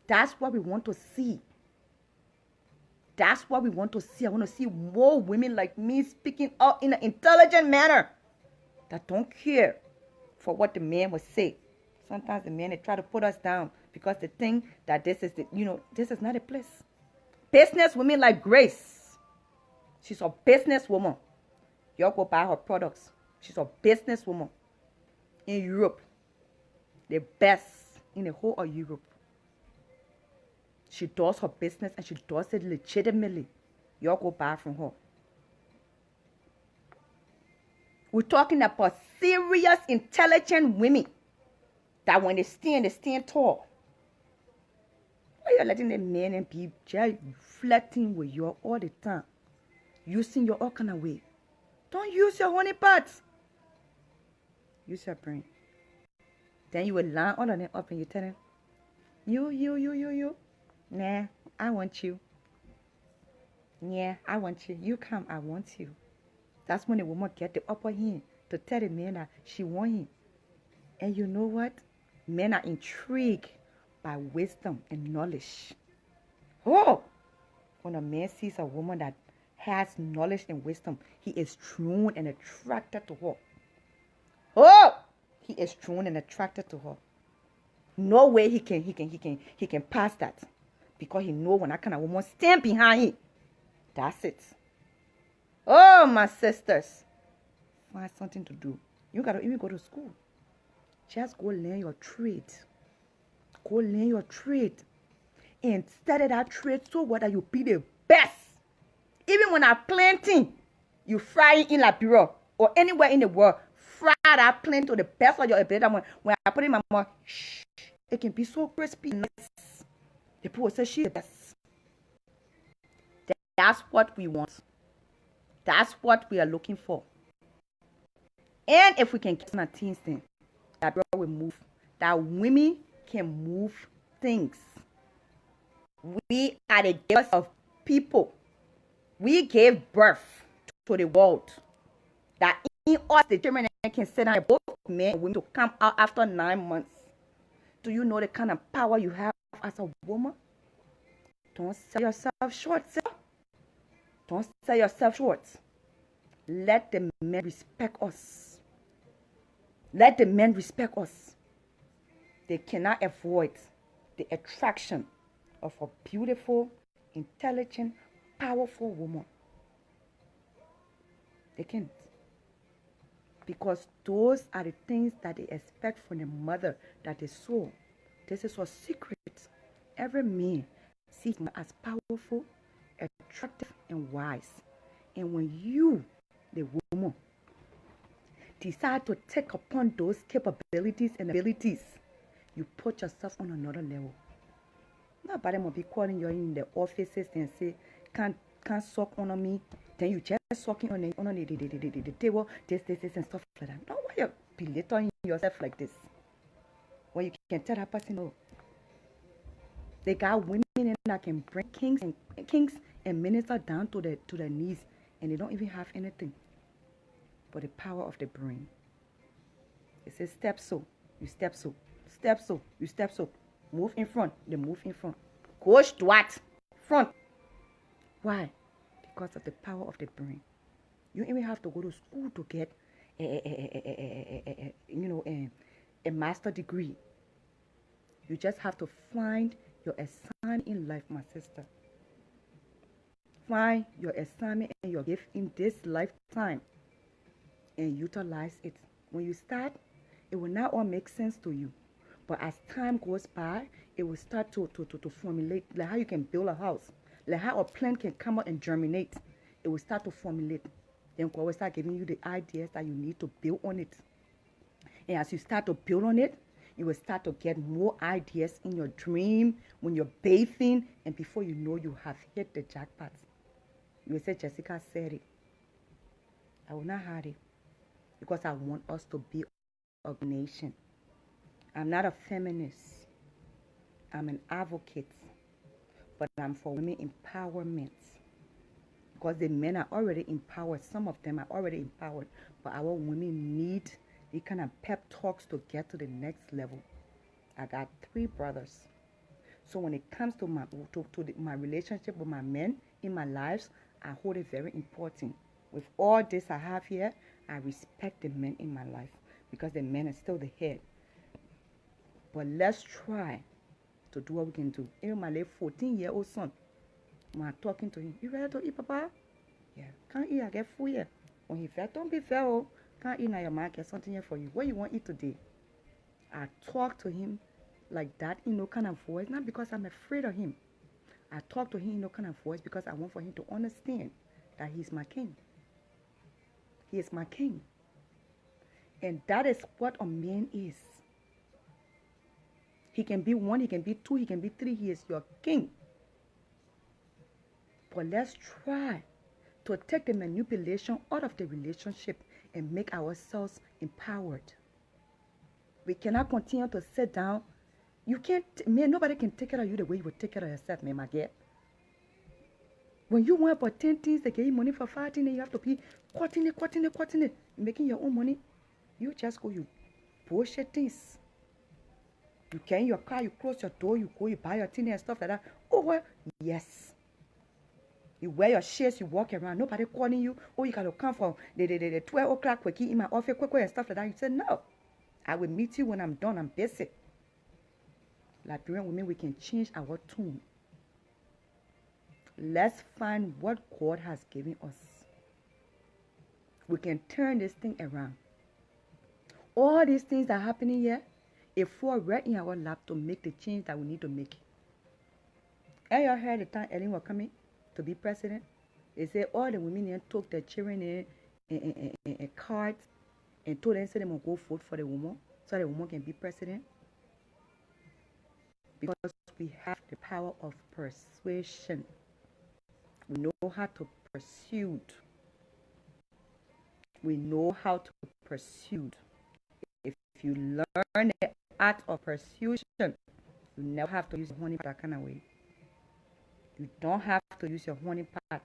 That's what we want to see. That's what we want to see. I want to see more women like me speaking out in an intelligent manner that don't care for what the man will say. Sometimes the men, they try to put us down because they think that this is the, this is not a place. Business women like Grace. She's a businesswoman. Y'all go buy her products. She's a businesswoman in Europe. The best in the whole of Europe. She does her business and she does it legitimately. Y'all go buy from her. We're talking about serious, intelligent women that when they stand tall. Why are you letting the men and be just flirting with you all the time? Using your all kind of way. Don't use your honey pots. Use your brain. Then you will line all of them up and you tell them, you. Nah, I want you. Yeah, I want you. You come, I want you. That's when the woman get the upper hand to tell the man that she want him. And you know what? Men are intrigued by wisdom and knowledge. Oh! When a man sees a woman that has knowledge and wisdom, he is drawn and attracted to her. Oh! He is drawn and attracted to her. No way he can pass that. Because he know when that kind of woman stand behind him. That's it. Oh, my sisters. Find something to do. You gotta even go to school. Just go learn your trade. Go learn your trade. And study that trade so what that you be the best. Even when I'm planting, you fry it in Liberia or anywhere in the world. Fry that plant to the best of your ability. When I put it in my mouth, it can be so crispy. Nice. The people say she's the best. That's what we want. That's what we are looking for. And if we can get some things then, that will move. That women can move things. We are the givers of people. We gave birth to the world. That in us, the children can sit down, both men and women, to come out after 9 months. Do you know the kind of power you have as a woman? Don't sell yourself short, sir. Don't sell yourself short. Let the men respect us. Let the men respect us. They cannot avoid the attraction of a beautiful, intelligent, powerful woman. They can't. Because those are the things that they expect from the mother that they saw. This is a secret. Every man sees her as powerful, attractive, and wise. And when you, the woman, decide to take upon those capabilities and abilities, you put yourself on another level. Nobody must be calling you in the offices and say, can't suck on me. Then you just sucking on the table, this, and stuff like that. No, why you belittling yourself like this? When you can tell that person, no. They got women in that can bring kings and ministers down to their knees, and they don't even have anything but the power of the brain. It says step so, you step so, step so, you step so. Move in front, they move in front. Gauche, droite, front. Why? Because of the power of the brain. You even have to go to school to get a master degree. You just have to find your assignment in life, my sister. Find your assignment and your gift in this lifetime and utilize it. When you start, it will not all make sense to you. But as time goes by, it will start to formulate, like how you can build a house. Like how a plant can come out and germinate. It will start to formulate. Then God will start giving you the ideas that you need to build on it. And as you start to build on it, you will start to get more ideas in your dream, when you're bathing, and before you know, you have hit the jackpot. You will say, Jessica said it. I will not hide it. Because I want us to be a nation. I'm not a feminist. I'm an advocate. But I'm for women empowerment. Because the men are already empowered. Some of them are already empowered. But our women need these kind of pep talks to get to the next level. I got 3 brothers. So when it comes to my relationship with my men in my lives, I hold it very important. With all this I have here, I respect the men in my life because the men are still the head. But let's try to do what we can do. Even my late 14-year-old son, when I'm talking to him, you ready to eat, Papa? Yeah, can't eat, I get food here. When he fed, don't be fair, oh. Can't eat now, your man get something here for you. What you want to eat today? I talk to him like that in no kind of voice, not because I'm afraid of him. I talk to him in no kind of voice because I want for him to understand that he's my king. He is my king. And that is what a man is. He can be 1, he can be 2, he can be 3. He is your king. But let's try to take the manipulation out of the relationship and make ourselves empowered. We cannot continue to sit down. You can't, man, nobody can take care of you the way you would take care of yourself, man, my girl. When you want for 10 things, they give you money for 5 things, and you have to be cutting it, making your own money. You just go, you bullshit things. You get in your car, you close your door, you go, you buy your thing and stuff like that. Oh, well, yes. You wear your shirts, you walk around, nobody calling you. Oh, you got to come for the 12 o'clock quickie in my office, quick, and stuff like that. You say, no. I will meet you when I'm done, I'm busy. Liberian women, we can change our tune. Let's find what God has given us. We can turn this thing around. All these things that are happening here, it fall right in our lap to make the change that we need to make. And you heard the time Ellen was coming to be president? They say all the women here took their children in cards and told them say they must go vote for the woman so the woman can be president. Because we have the power of persuasion. We know how to pursue. We know how to pursue. If you learn the art of persuasion, you never have to use your honey pot that kind of way. You don't have to use your honey pot.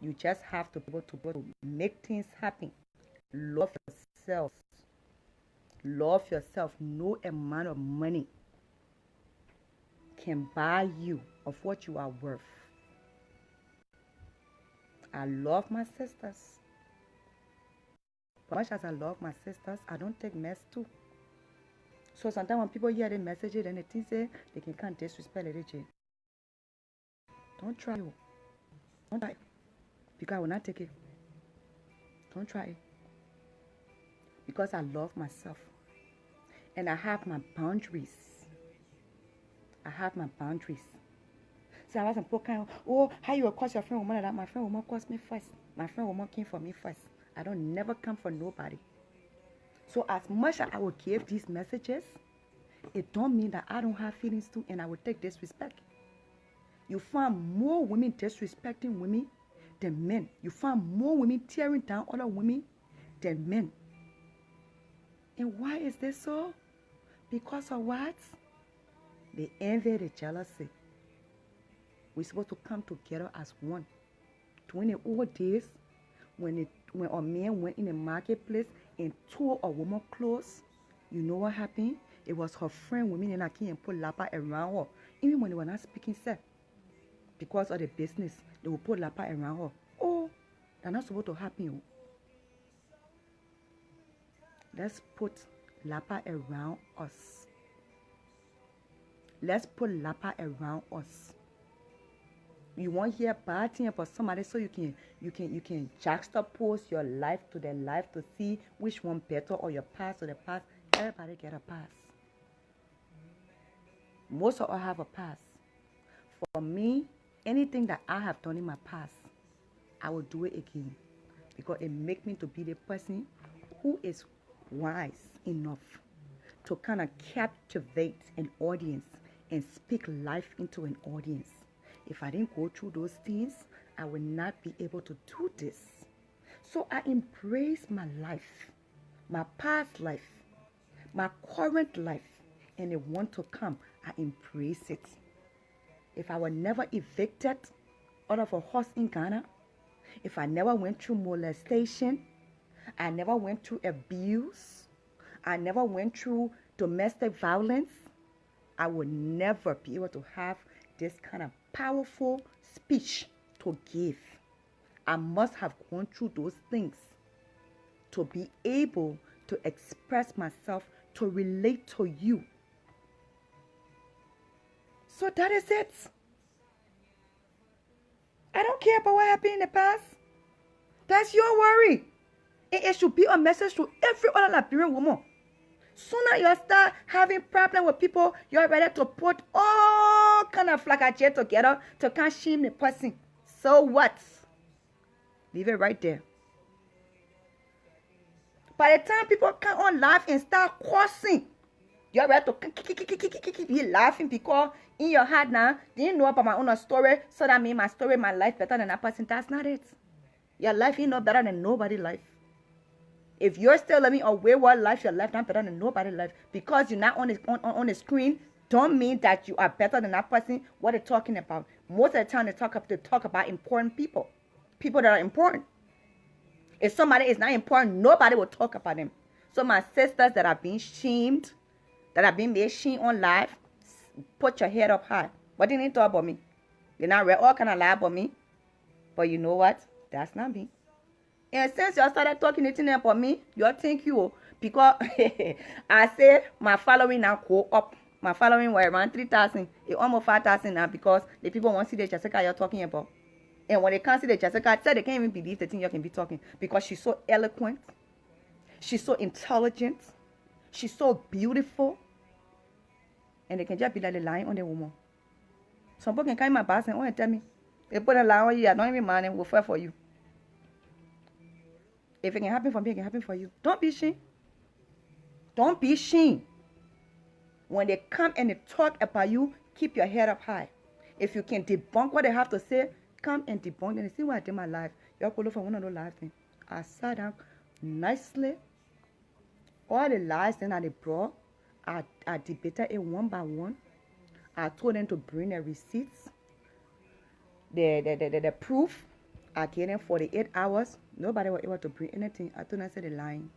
You just have to be able to make things happen. Love yourself. Love yourself. No amount of money can buy you of what you are worth. I love my sisters. But as much as I love my sisters, I don't take mess too. So sometimes when people hear the message and they think say they can can't disrespect the don't try it. Don't try it. Because I will not take it. Don't try it. Because I love myself. And I have my boundaries. I have my boundaries. So I wasn't kind of, oh, how you will cause your friend woman like that? My friend woman calls me first. My friend woman came for me first. I don't never come for nobody. So as much as I will give these messages, it don't mean that I don't have feelings too and I will take disrespect. You find more women disrespecting women than men. You find more women tearing down other women than men. And why is this so? Because of what? The envy, the jealousy. We're supposed to come together as one. During the old days, when a man went in the marketplace and tore a woman clothes, you know what happened? It was her friend women and I came and put lapa around her. Even when they were not speaking sex. Because of the business, they will put lapa around her. Oh, that's not supposed to happen. Let's put lapa around us. Let's put lapa around us. You want to hear bad thing about somebody so you can juxtapose your life to their life to see which one better or your past or the past. Everybody get a pass. Most of us have a past. For me, anything that I have done in my past, I will do it again. Because it makes me to be the person who is wise enough to kind of captivate an audience and speak life into an audience. If I didn't go through those things, I would not be able to do this. So I embrace my life, my past life, my current life, and the one to come. I embrace it. If I were never evicted out of a house in Ghana, if I never went through molestation, I never went through abuse, I never went through domestic violence, I will never be able to have this kind of powerful speech to give. I must have gone through those things to be able to express myself, to relate to you. So that is it. I don't care about what happened in the past. That's your worry. And it should be a message to every other Liberian woman. Sooner you start having problem with people, you're ready to put all kind of flagajay together to can't shame the person. So what? Leave it right there. By the time people come on live and start cursing, you're ready to be laughing because in your heart now, didn't know about my own story, so that means my story, my life better than that person. That's not it. Your life ain't no better than nobody's life. If you're still living a wayward life, your life not better than nobody's life. Because you're not on the screen, don't mean that you are better than that person. What they're talking about. Most of the time they talk about important people. People that are important. If somebody is not important, nobody will talk about them. So my sisters that are being shamed, that are being made shame on live, put your head up high. What did they talk about me? They not read all kind of lie about me. But you know what? That's not me. And since you started talking anything about me, you think you, because I said my following now go up. My following were around 3,000. It's almost 5,000 now because the people want to see the Jessica you're talking about. And when they can't see the Jessica, they can't even believe the thing you can be talking because she's so eloquent. She's so intelligent. She's so beautiful. And they can just be like lying on the woman. Some people can come in my box and tell me, they put a lie on you, I don't even mind, and we'll fight for you. If it can happen for me, it can happen for you. Don't be ashamed. Don't be ashamed. When they come and they talk about you, keep your head up high. If you can debunk what they have to say, come and debunk and see what I did in my life. Y'all go look for one of those live things. I sat down nicely. All the lies that they brought, I debated it one by one. I told them to bring the receipts, the proof. I gave them 48 hours. Nobody was able to bring anything. I told them, I said, they're lying.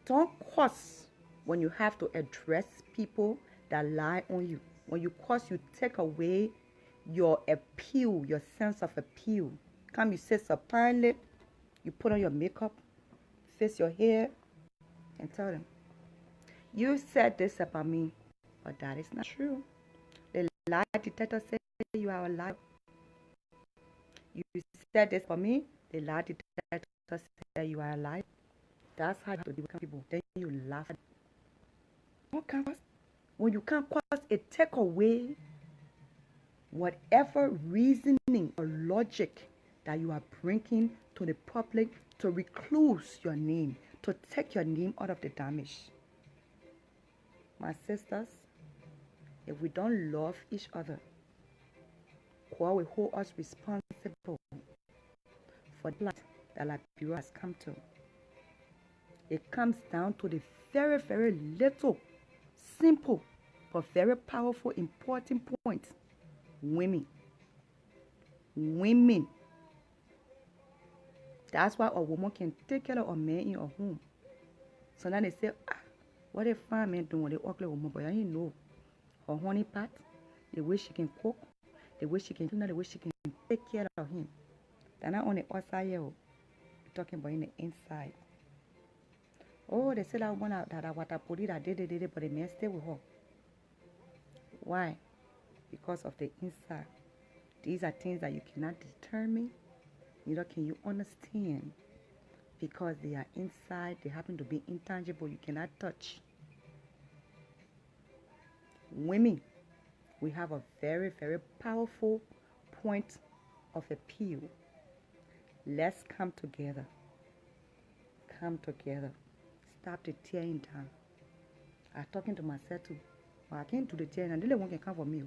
Don't curse when you have to address people that lie on you. When you curse, you take away your appeal, your sense of appeal. Come, you sit supinely, you put on your makeup, fix your hair, and tell them, you said this about me, but that is not true. The lie detector said you are a liar. You said this for me, the lie detector said you are a liar. That's how you have to deal with people. Then you laugh. When you can't cause it, take away whatever reasoning or logic that you are bringing to the public to recluse your name, to take your name out of the damage. My sisters, if we don't love each other, God will hold us responsible for the plight that Liberia has come to. It comes down to the very, very little, simple, but very powerful, important point. Women. Women. That's why a woman can take care of a man in her home. So now they say, what a fine man doing with the ugly woman, but I didn't know her honey pot, the way she can cook, the way she can clean, the way she can take care of him. They're not on the outside here, we're talking about in the inside. Oh, they say that woman that water put it, that did, but the man stay with her. Why? Because of the inside. These are things that you cannot determine, neither can you understand. Because they are inside, they happen to be intangible, you cannot touch. Women, we have a very, very powerful point of appeal. Let's come together. Come together. Stop the tearing down. I'm talking to myself too. Well, I can't do the tearing down. The one can come for me.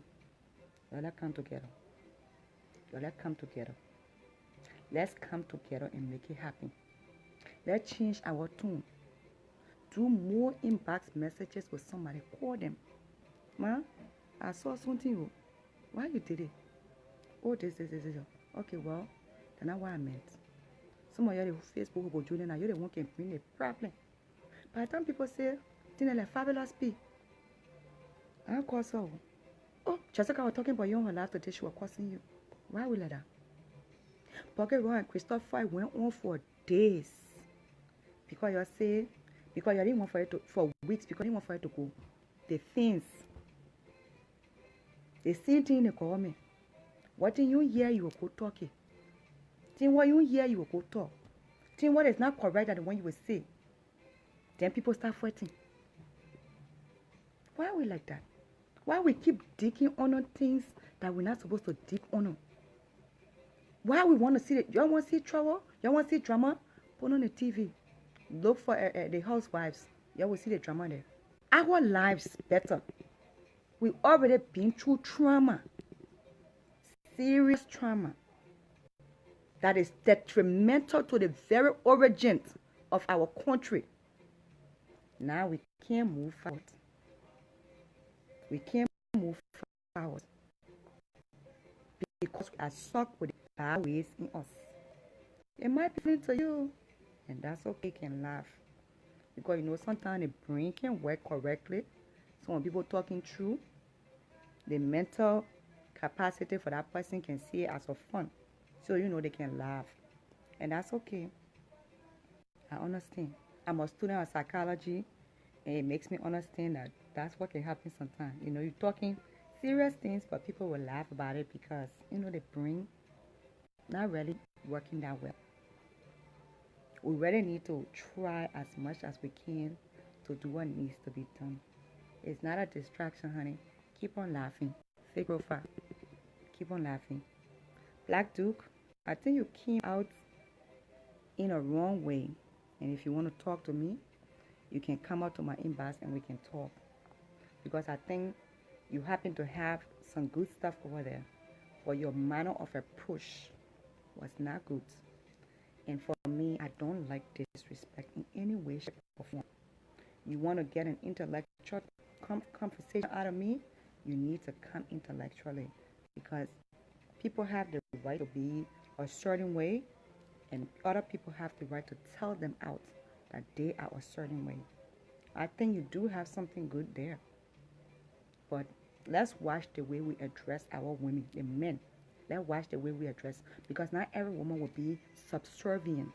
So let's come together. So let's come together. Let's come together and make it happen. Let's change our tone. Do more inbox messages with somebody. Call them. Ma, I saw something. Why you did it? Oh, this. Okay, well, that's not what I meant. Some of you Facebook will join and you're the one can bring a problem. By the time people say, thing like fabulous P. I don't call so. Oh, Jessica was talking about you on her life today. She was cursing you. Why we like that? Pocket Roy and Christopher went on for days. Because you say, because you didn't want for it to, for weeks, because you didn't want for it to go. The things. The same thing they call me. What did you hear you will go talking? Thing what you hear you will go talk. Thing what is not correct than the one you will say. Then people start fighting. Why are we like that? Why we keep digging on things that we're not supposed to dig on? Why we want to see it? You want to see trouble? You want to see drama? Put on the TV. Look for the housewives. You will see the drama there. Our lives better. We already been through trauma. Serious trauma. That is detrimental to the very origins of our country. Now we can't move forward. We can't move forward because we are stuck with the bad ways in us. It might be funny to you, and that's okay, you can laugh. Because you know, sometimes the brain can work correctly. So when people talking true, the mental capacity for that person can see it as a fun. So you know they can laugh. And that's okay. I understand. I'm a student of psychology, and it makes me understand that that's what can happen sometimes. You know, you're talking serious things, but people will laugh about it because, you know, the brain not really working that well. We really need to try as much as we can to do what needs to be done. It's not a distraction, honey. Keep on laughing. Figure out. Keep on laughing. Black Duke, I think you came out in a wrong way. And if you want to talk to me, you can come out to my inbox and we can talk. Because I think you happen to have some good stuff over there. But your manner of approach was not good. And for me, I don't like disrespect in any way, shape, or form. You want to get an intellectual conversation out of me, you need to come intellectually. Because people have the right to be a certain way, and other people have the right to tell them out that they are a certain way. I think you do have something good there. But let's watch the way we address our women, the men. Let's watch the way we address, because not every woman will be subservient.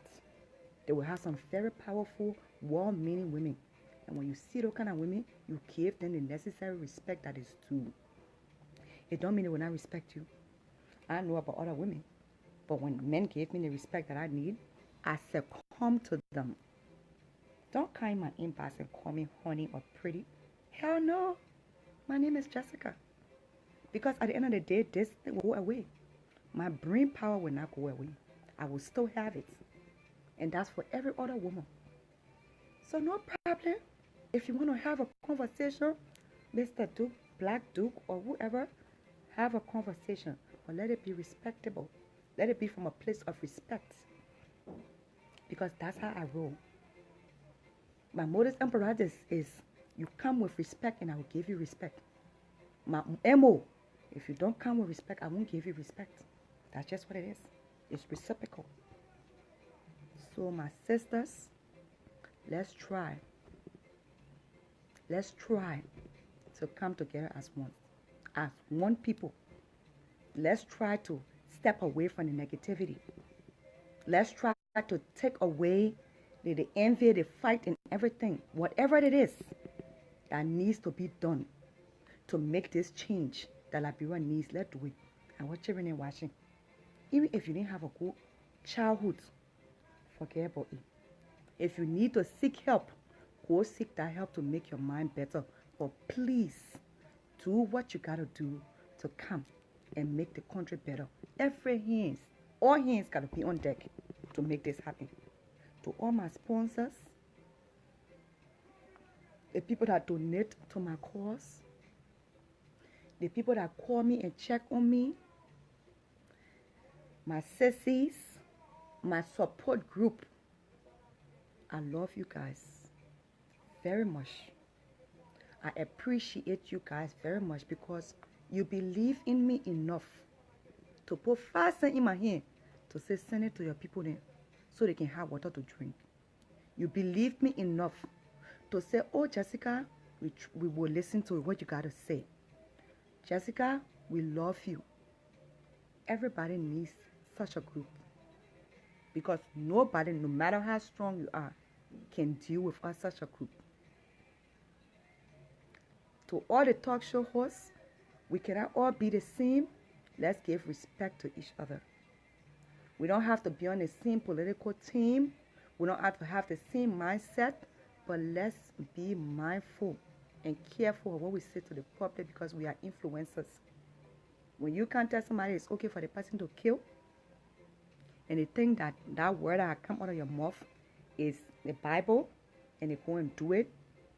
They will have some very powerful, well-meaning women. And when you see those kind of women, you give them the necessary respect that is due. It don't mean they will not respect you. I know about other women. But when men gave me the respect that I need, I succumb to them. Don't come in my inbox and call me honey or pretty. Hell no. My name is Jessica. Because at the end of the day, this thing will go away. My brain power will not go away. I will still have it. And that's for every other woman. So no problem. If you want to have a conversation, Mr. Duke, Black Duke, or whoever, have a conversation. But let it be respectable. Let it be from a place of respect. Because that's how I roll. My modus operandi is you come with respect and I will give you respect. My MO, if you don't come with respect, I won't give you respect. That's just what it is. It's reciprocal. So my sisters, let's try. Let's try to come together as one. As one people. Let's try to step away from the negativity. Let's try to take away the envy, the fight, and everything. Whatever it is that needs to be done to make this change that Liberia needs, let's do it. And what children are watching. Even if you didn't have a good childhood, forget about it. If you need to seek help, go seek that help to make your mind better. But please, do what you gotta do to come and make the country better. All hands gotta be on deck to make this happen. To all my sponsors, the people that donate to my cause, the people that call me and check on me, my sissies, my support group, I love you guys very much. I appreciate you guys very much because you believe in me enough to put 5 cents in my hand to say send it to your people then so they can have water to drink. You believe me enough to say, oh, Jessica, we will listen to what you got to say. Jessica, we love you. Everybody needs such a group. Because nobody, no matter how strong you are, can deal with such a group. To all the talk show hosts, we cannot all be the same. Let's give respect to each other. We don't have to be on the same political team. We don't have to have the same mindset. But let's be mindful and careful of what we say to the public because we are influencers. When you can't tell somebody it's okay for the person to kill, and they think that that word that come out of your mouth is the Bible, and they go and do it,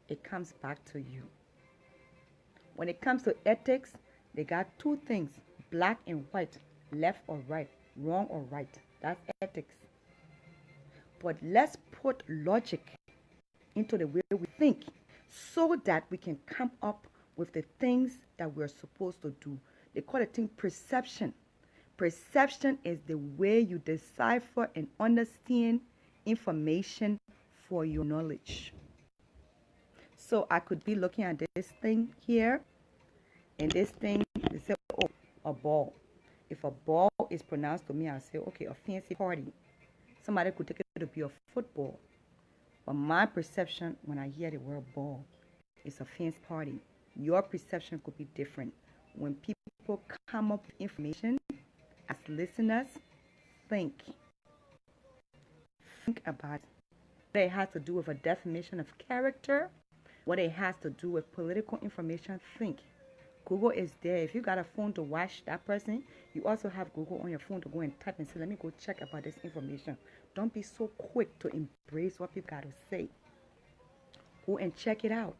it comes back to you. When it comes to ethics, they got two things, black and white, left or right, wrong or right. That's ethics. But let's put logic into the way we think so that we can come up with the things that we're supposed to do. They call it thing perception. Perception is the way you decipher and understand information for your knowledge. So I could be looking at this thing here, and this thing, they say, oh, a ball. If a ball is pronounced to me, I say, okay, a fancy party. Somebody could take it to be a football. But my perception when I hear the word ball is a fancy party. Your perception could be different. When people come up with information, as listeners, think about it. What it has to do with a definition of character, what it has to do with political information, think. Google is there. If you got a phone to watch that person, you also have Google on your phone to go and type and say, let me go check about this information. Don't be so quick to embrace what people got to say. Go and check it out.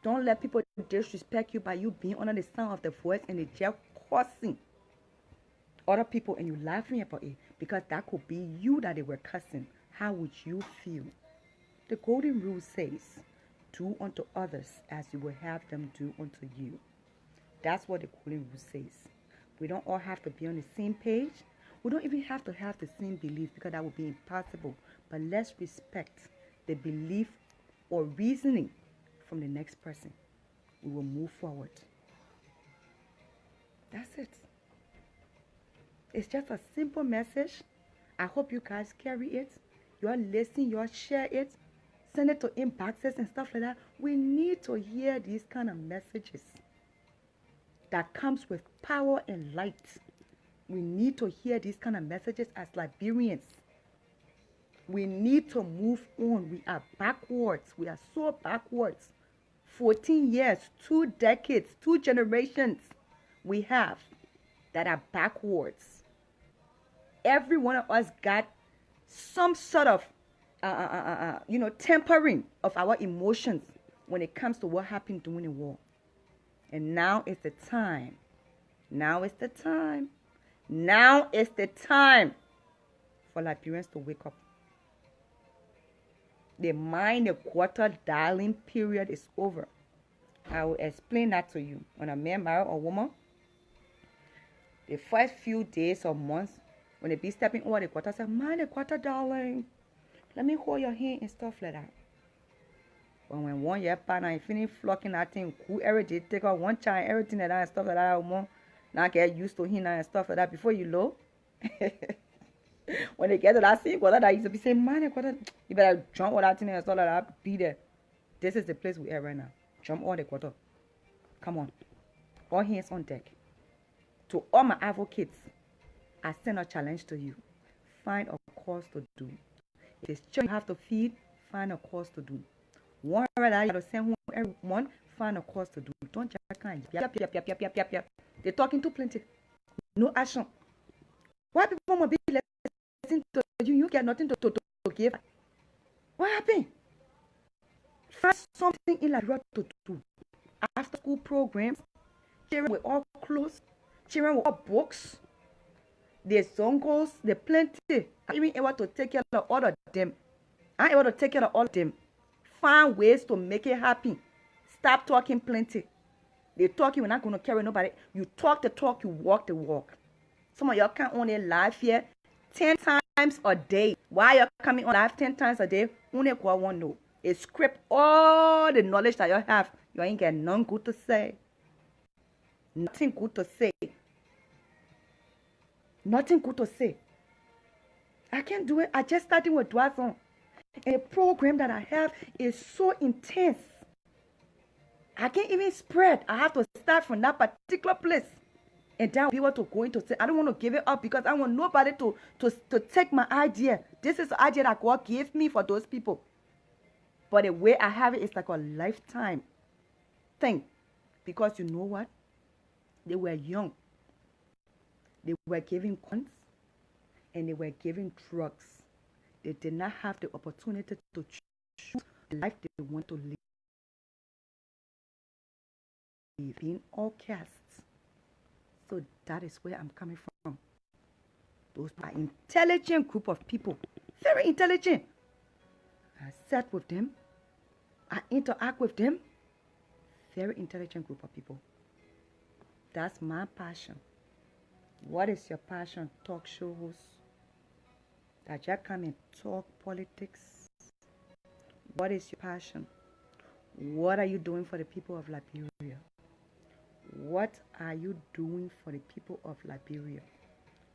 Don't let people disrespect you by you being under the sound of the voice and they just cussing other people and you laughing about it because that could be you that they were cussing. How would you feel? The golden rule says, do unto others as you will have them do unto you. That's what the golden rule says. We don't all have to be on the same page. We don't even have to have the same belief because that would be impossible. But let's respect the belief or reasoning from the next person. We will move forward. That's it. It's just a simple message. I hope you guys carry it. You're listening, you're share it. Send it to inboxes and stuff like that. We need to hear these kind of messages that comes with power and light. We need to hear these kind of messages as Liberians. We need to move on. We are backwards. We are so backwards. 14 years, 2 decades, 2 generations we have that are backwards. Every one of us got some sort of tempering of our emotions when it comes to what happened during the war. And now is the time. Now is the time. Now is the time for Liberians to wake up. The mind, the quarter dialing period is over. I will explain that to you. When a man marries a woman, the first few days or months, when they be stepping over the quarter, I say, mind the quarter, darling. Let me hold your hand and stuff like that. But when 1 year pass and you finish flocking that thing, cool every day, take out one child, everything like that and stuff like that, woman, now get used to him and stuff like that before you know. When they get to that same quarter that used to be saying, man, you better jump all that thing and stuff like that, be there. This is the place we are right now. Jump all the quarter. Come on. All hands on deck. To all my advocates, I send a challenge to you. Find a cause to do. If it's children you have to feed, find a cause to do. One that you have to send home everyone, find a cause to do. Don't just kind yap. They're talking too plenty. No action. Why people must be listening to you? You get nothing to give. What happened? Find something in Liberia to do. After school programs, children with all clothes, children with all books. There's zongos, there's plenty. I'm even able to take care of all of them. I'm able to take care of all of them. Find ways to make it happen. Stop talking plenty. They talk, you're not going to carry nobody. You talk the talk, you walk the walk. Some of y'all can't only live here 10 times a day. Why y'all coming on live 10 times a day? Only one know. It script all the knowledge that you have. You ain't got none good to say. Nothing good to say. Nothing good to say. I can't do it. I just started with Dwazon. And the program that I have is so intense. I can't even spread. I have to start from that particular place. And then I'll be able to go into say, I don't want to give it up because I want nobody to take my idea. This is the idea that God gave me for those people. But the way I have it is like a lifetime thing. Because you know what? They were young. They were given guns and they were given drugs. They did not have the opportunity to choose the life they want to live. Being all castes. So that is where I'm coming from. Those are intelligent group of people. Very intelligent. I sat with them. I interact with them. Very intelligent group of people. That's my passion. What is your passion? Talk show host. That you come and talk politics. What is your passion? What are you doing for the people of Liberia? What are you doing for the people of Liberia?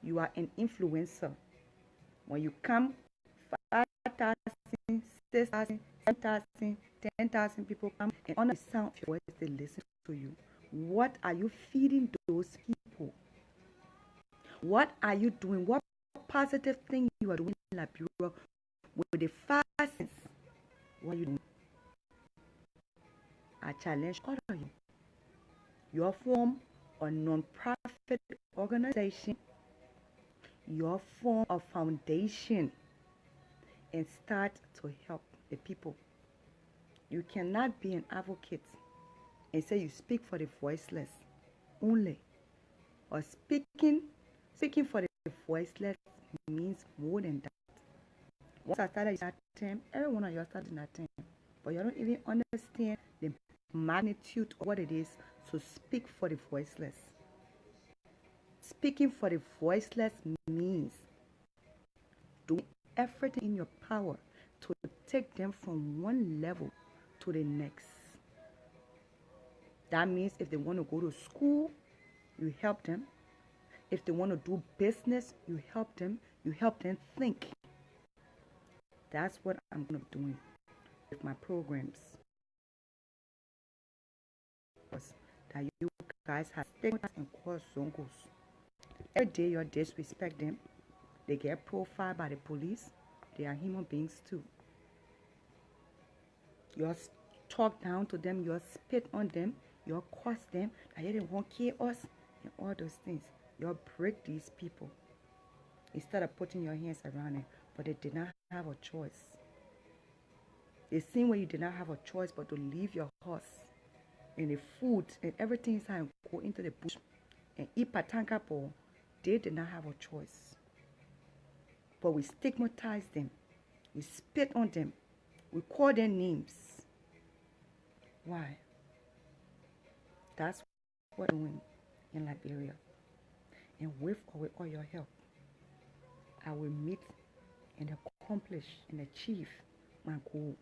You are an influencer. When you come, 5,000, 6,000, 7,000, 10,000 people come and on the sound of your voice, they listen to you. What are you feeding those people? What are you doing? What positive thing you are doing in Liberia with the fastest? What are you doing? I challenge all of you. Your form a non-profit organization, your form a foundation, and start to help the people. You cannot be an advocate and say you speak for the voiceless only. Or speaking for the voiceless means more than that. Once I started that term, every one of you started that term, but you don't even understand the magnitude of what it is to speak for the voiceless. Speaking for the voiceless means doing everything in your power to take them from one level to the next. That means if they want to go to school, you help them. If they want to do business, you help them. You help them think. That's what I'm going to be doing with my programs. That you guys have stigmas and cause zongos. Every day you disrespect them. They get profiled by the police. They are human beings too. You talk down to them. You spit on them. You curse them. That they won't kill us and all those things. You break these people instead of putting your hands around them. But they did not have a choice. It seemed when you did not have a choice but to leave your horse and the food and everything inside and go into the bush and eat patanka po. They did not have a choice. But we stigmatize them. We spit on them. We call them names. Why? That's what we're doing in Liberia. And with or without your help, I will meet and accomplish and achieve my goal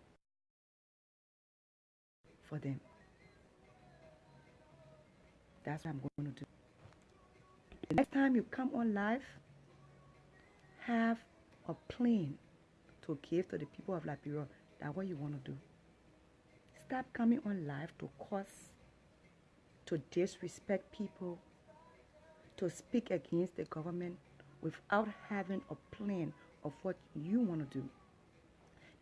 for them. That's what I'm going to do. The next time you come on live, have a plan to give to the people of Liberia. That's what you want to do. Stop coming on live to curse, to disrespect people, to speak against the government without having a plan of what you want to do.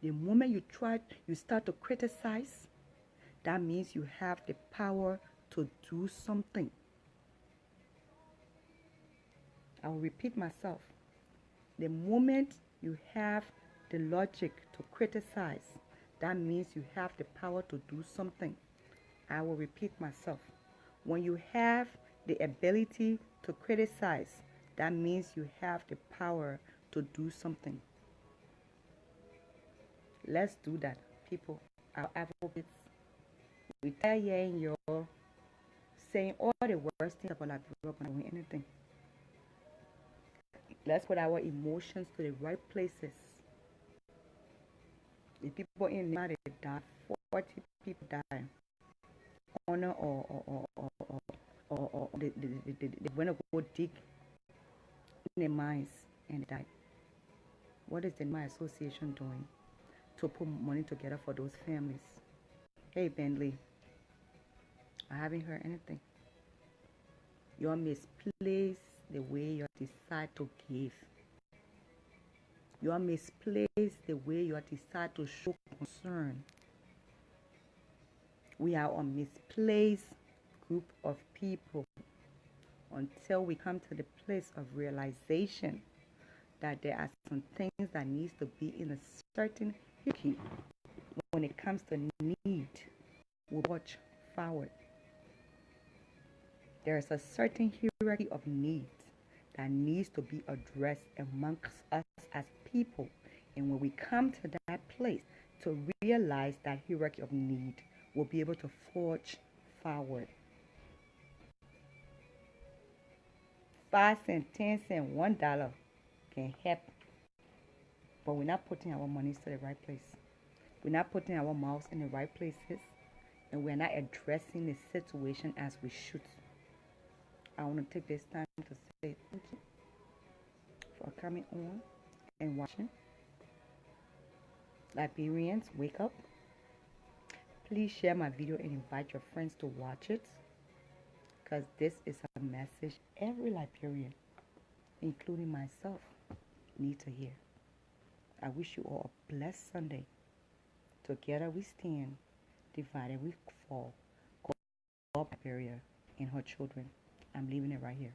The moment you start to criticize, that means you have the power to do something. I will repeat myself. The moment you have the logic to criticize, that means you have the power to do something. I will repeat myself. When you have the ability to criticize, that means you have the power to do something. Let's do that, people. Our advocates. We tell you in your saying all the worst things about Liberia, but not doing anything. Let's put our emotions to the right places. The people in Lima, they die. 40 people die. Honor or they went to go dig in the mines and died. What is the Lima Association doing to put money together for those families? Hey, Bentley, I haven't heard anything. You're misplaced the way you decide to give. You are misplaced the way you decide to show concern. We are a misplaced group of people until we come to the place of realization that there are some things that needs to be in a certain hierarchy. When it comes to need, we watch forward. There is a certain hierarchy of needs that needs to be addressed amongst us as people. And when we come to that place to realize that hierarchy of need, we'll be able to forge forward. 5 cents, 10 cents, $1 can help. But we're not putting our monies to the right place. We're not putting our mouths in the right places. And we're not addressing the situation as we should. I want to take this time to say thank you for coming on and watching. Liberians, wake up. Please share my video and invite your friends to watch it, because this is a message every Liberian, including myself, need to hear. I wish you all a blessed Sunday. Together we stand, divided we fall. God, Liberia and her children. I'm leaving it right here.